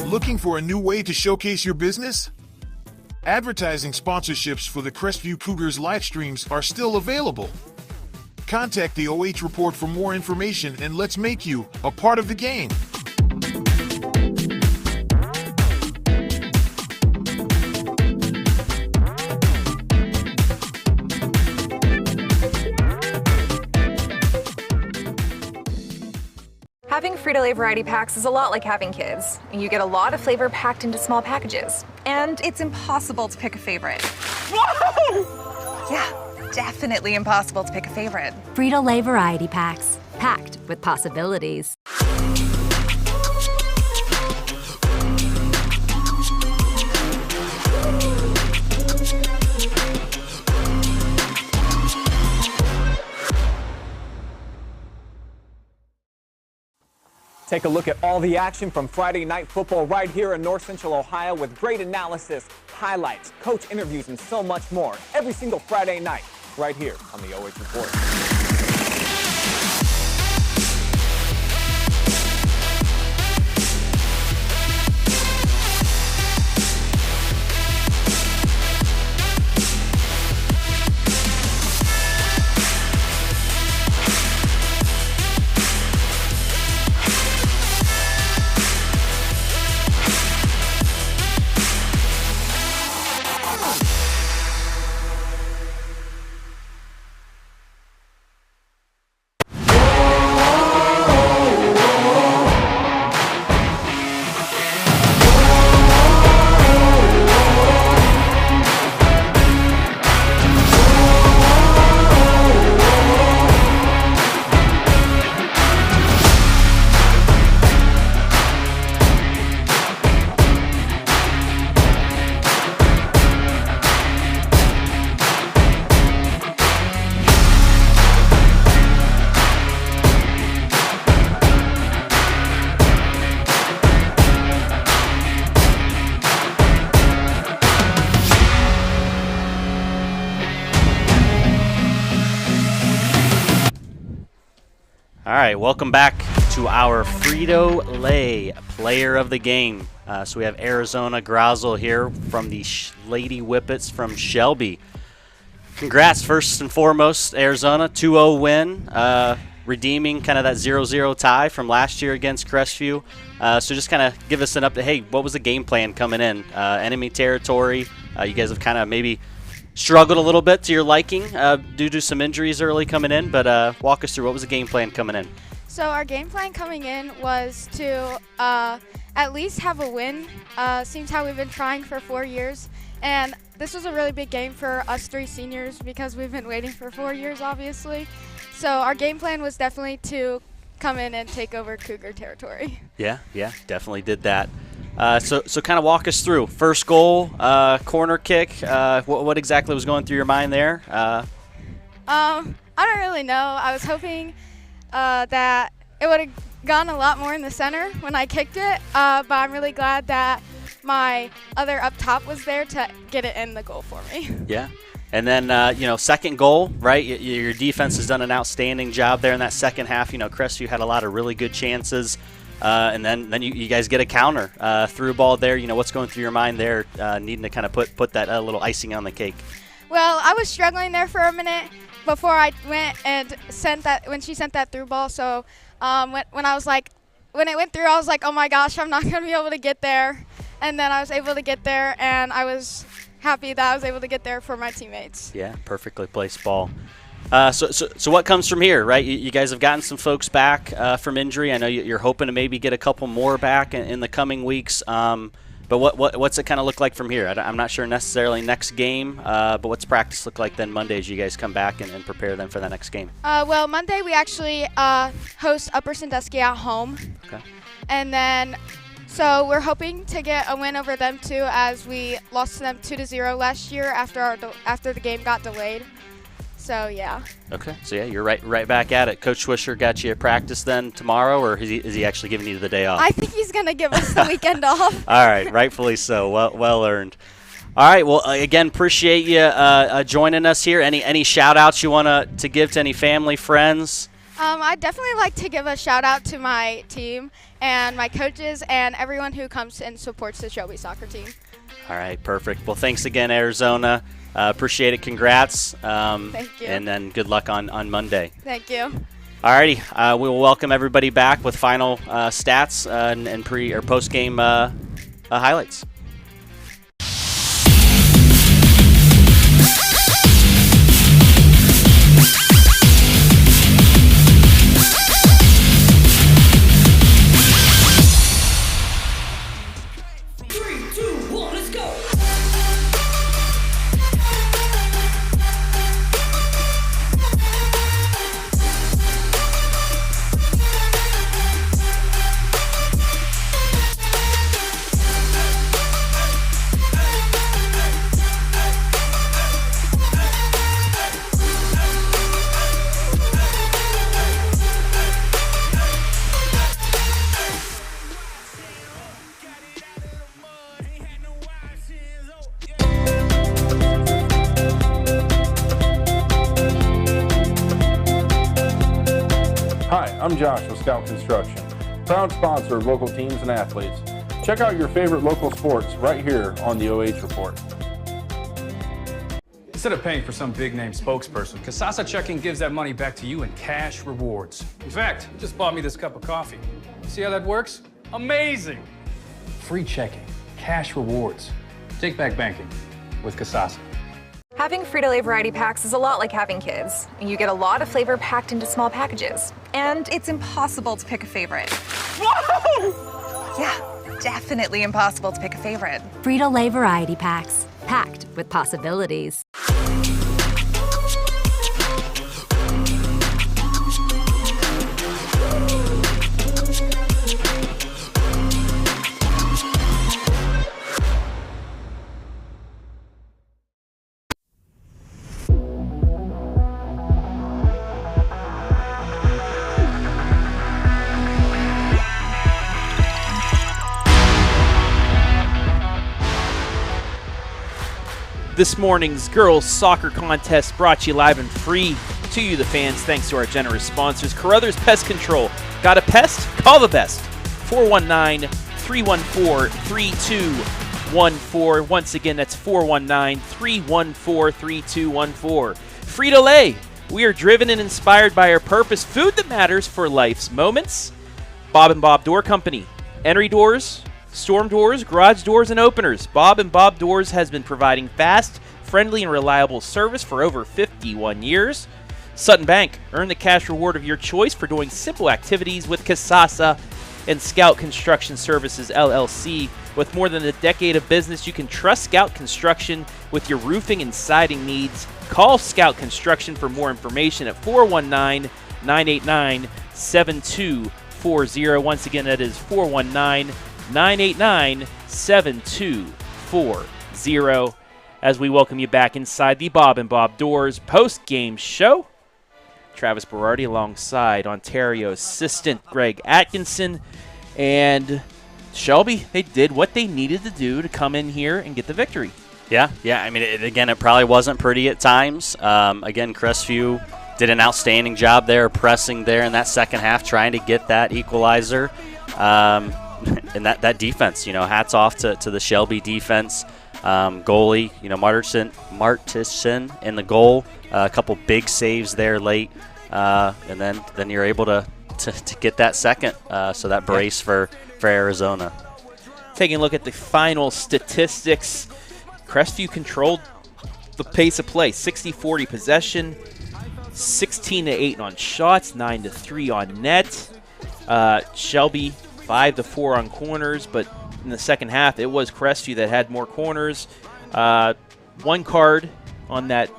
Looking for a new way to showcase your business? Advertising sponsorships for the Crestview Cougars live streams are still available. Contact the OH Report for more information and let's make you a part of the game. Having Frito-Lay variety packs is a lot like having kids. You get a lot of flavor packed into small packages, and it's impossible to pick a favorite. Whoa! Yeah, definitely impossible to pick a favorite. Frito-Lay variety packs, packed with possibilities. Take a look at all the action from Friday Night Football right here in North Central Ohio with great analysis, highlights, coach interviews, and so much more. Every single Friday night right here on the OH Report. All right, welcome back to our Frito-Lay Player of the Game. So we have Arizona Grazel here from the Lady Whippets from Shelby. Congrats, first and foremost, Arizona, 2-0 win, redeeming kind of that 0-0 tie from last year against Crestview. So just kind of give us an update. Hey, what was the game plan coming in? Enemy territory. You guys have kind of maybe struggled a little bit to your liking due to some injuries early coming in, but walk us through what was the game plan coming in? So our game plan coming in was to at least have a win. Seems how we've been trying for 4 years, and this was a really big game for us 3 seniors because we've been waiting for 4 years, obviously. So our game plan was definitely to come in and take over Cougar territory. Yeah, definitely did that. So kind of walk us through first goal, corner kick. What exactly was going through your mind there? I don't really know. I was hoping that it would have gone a lot more in the center when I kicked it, but I'm really glad that my other up top was there to get it in the goal for me. Yeah. And then, second goal, right? Your defense has done an outstanding job there in that second half. Crestview had a lot of really good chances. And then you guys get a counter through ball there. What's going through your mind there, needing to kind of put that little icing on the cake? Well, I was struggling there for a minute before I went and when she sent that through ball. So when it went through, I was like, oh my gosh, I'm not going to be able to get there. And then I was able to get there, and I was happy that I was able to get there for my teammates. Yeah, perfectly placed ball. So what comes from here, right? You guys have gotten some folks back from injury. I know you're hoping to maybe get a couple more back in the coming weeks. But what's it kind of look like from here? I'm not sure necessarily next game, but what's practice look like then Monday as you guys come back and prepare them for the next game? Well, Monday we actually host Upper Sandusky at home. Okay. And then, so we're hoping to get a win over them too, as we lost to them 2-0 last year after the game got delayed. So yeah. Okay. So yeah, you're right back at it. Coach Swisher got you at practice then tomorrow, or is he actually giving you the day off? I think he's gonna give us the weekend off. All right, rightfully so. Well earned. All right. Well, again, appreciate you joining us here. Any shout outs you want to give to any family, friends? I'd definitely like to give a shout out to my team and my coaches and everyone who comes and supports the Shelby soccer team. All right, perfect. Well, thanks again, Arizona. Appreciate it. Congrats. Thank you. And then good luck on Monday. Thank you. All righty. We will welcome everybody back with final stats and pre or post game highlights. I'm Josh with Scout Construction, proud sponsor of local teams and athletes. Check out your favorite local sports right here on the OH Report. Instead of paying for some big-name spokesperson, Casasa Checking gives that money back to you in cash rewards. In fact, you just bought me this cup of coffee. See how that works? Amazing! Free checking, cash rewards. Take back banking with Casasa. Having Frito-Lay variety packs is a lot like having kids. You get a lot of flavor packed into small packages. And it's impossible to pick a favorite. Whoa! Yeah, definitely impossible to pick a favorite. Frito-Lay variety packs, packed with possibilities. This morning's girls soccer contest brought to you live and free to you, the fans, thanks to our generous sponsors. Carothers Pest Control. Got a pest? Call the best. 419-314-3214. Once again, that's 419-314-3214. Frito-Lay, we are driven and inspired by our purpose, food that matters for life's moments. Bob & Bob Door Company, entry doors, storm doors, garage doors, and openers. Bob & Bob Doors has been providing fast, friendly, and reliable service for over 51 years. Sutton Bank, earn the cash reward of your choice for doing simple activities with Casasa and Scout Construction Services, LLC. With more than a decade of business, you can trust Scout Construction with your roofing and siding needs. Call Scout Construction for more information at 419-989-7240. Once again, that is 419-989-7240. As we welcome you back inside the Bob & Bob Doors post-game show. Travis Berardi alongside Ontario assistant Greg Atkinson. And Shelby, they did what they needed to do to come in here and get the victory. Yeah. I mean, it probably wasn't pretty at times. Again, Crestview did an outstanding job there, pressing there in that second half, trying to get that equalizer. And that defense, hats off to the Shelby defense. Goalie, Martison in the goal. A couple big saves there late. And then you're able to get that second. So that brace for Arizona. Taking a look at the final statistics, Crestview controlled the pace of play. 60-40 possession, 16-8 on shots, 9-3 on net. Shelby 5-4 on corners, but in the second half, it was Crestview that had more corners. One card on that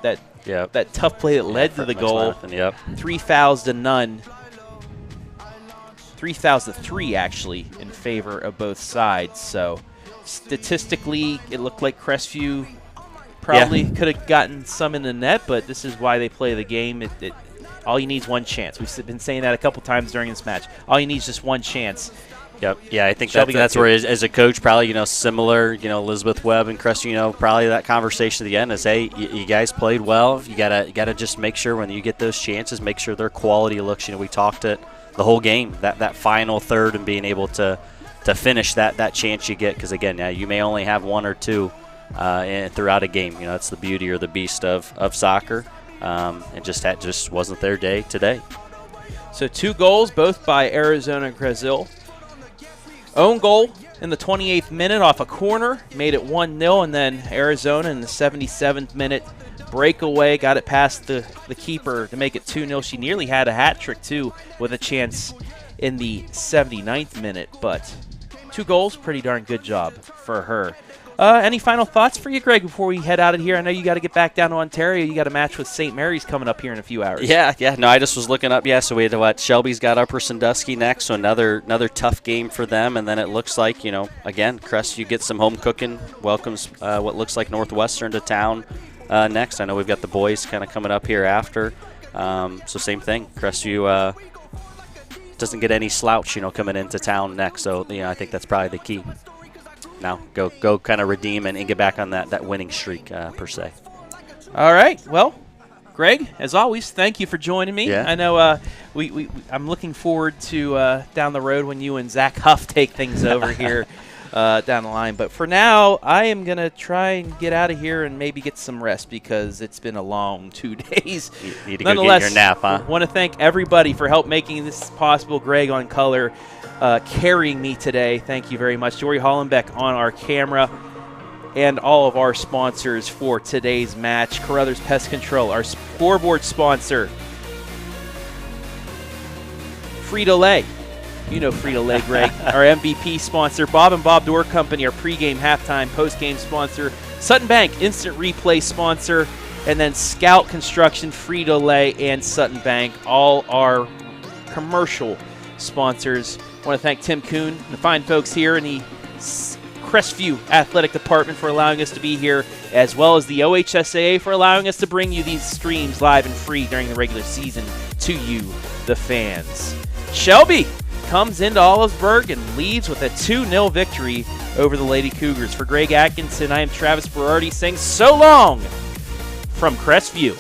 tough play that led to the goal. 3 fouls to none. 3 fouls to 3, actually, in favor of both sides. So statistically, it looked like Crestview probably could have gotten some in the net, but this is why they play the game. All you need is one chance. We've been saying that a couple times during this match. All you need is just one chance. Yep. Yeah, I think that's where, as a coach, probably, similar, Elizabeth Webb and Crestview, probably that conversation at the end is, hey, you guys played well. You gotta just make sure when you get those chances, make sure their quality looks. We talked it the whole game, that final third, and being able to finish that chance you get, because again, you may only have one or two throughout a game. It's the beauty or the beast of soccer. And just wasn't their day today. So 2 goals, both by Arizona and Brazil. Own goal in the 28th minute off a corner, made it 1-0, and then Arizona in the 77th minute breakaway got it past the keeper to make it 2-0. She nearly had a hat trick too, with a chance in the 79th minute, but 2 goals, pretty darn good job for her. Any final thoughts for you, Greg, before we head out of here? I know you got to get back down to Ontario. You got a match with St. Mary's coming up here in a few hours. Yeah. No, I just was looking up. Yeah, so we had Shelby's got Upper Sandusky next, so another tough game for them. And then it looks like, again, Crestview gets some home cooking, welcomes what looks like Northwestern to town next. I know we've got the boys kind of coming up here after. So same thing. Crestview doesn't get any slouch, coming into town next. So, I think that's probably the key. Now go kind of redeem and get back on that winning streak per se. All right. Well, Greg, as always, thank you for joining me. Yeah. I know I'm looking forward to down the road when you and Zach Huff take things over here down the line. But for now, I am going to try and get out of here and maybe get some rest because it's been a long 2 days. You need to go get your nap, huh? I want to thank everybody for help making this possible. Greg on color, carrying me today. Thank you very much. Jory Hollenbeck on our camera, and all of our sponsors for today's match. Carothers Pest Control, our scoreboard sponsor. Frito-Lay. You know Frito-Lay, Greg. Our MVP sponsor. Bob & Bob Door Company, our pregame, halftime, postgame sponsor. Sutton Bank, instant replay sponsor. And then Scout Construction, Frito-Lay, and Sutton Bank, all our commercial sponsors. I want to thank Tim Kuhn, the fine folks here in the Crestview Athletic Department for allowing us to be here, as well as the OHSAA for allowing us to bring you these streams live and free during the regular season to you, the fans. Shelby comes into Olivesburg and leads with a 2-0 victory over the Lady Cougars. For Greg Atkinson, I am Travis Berardi saying so long from Crestview.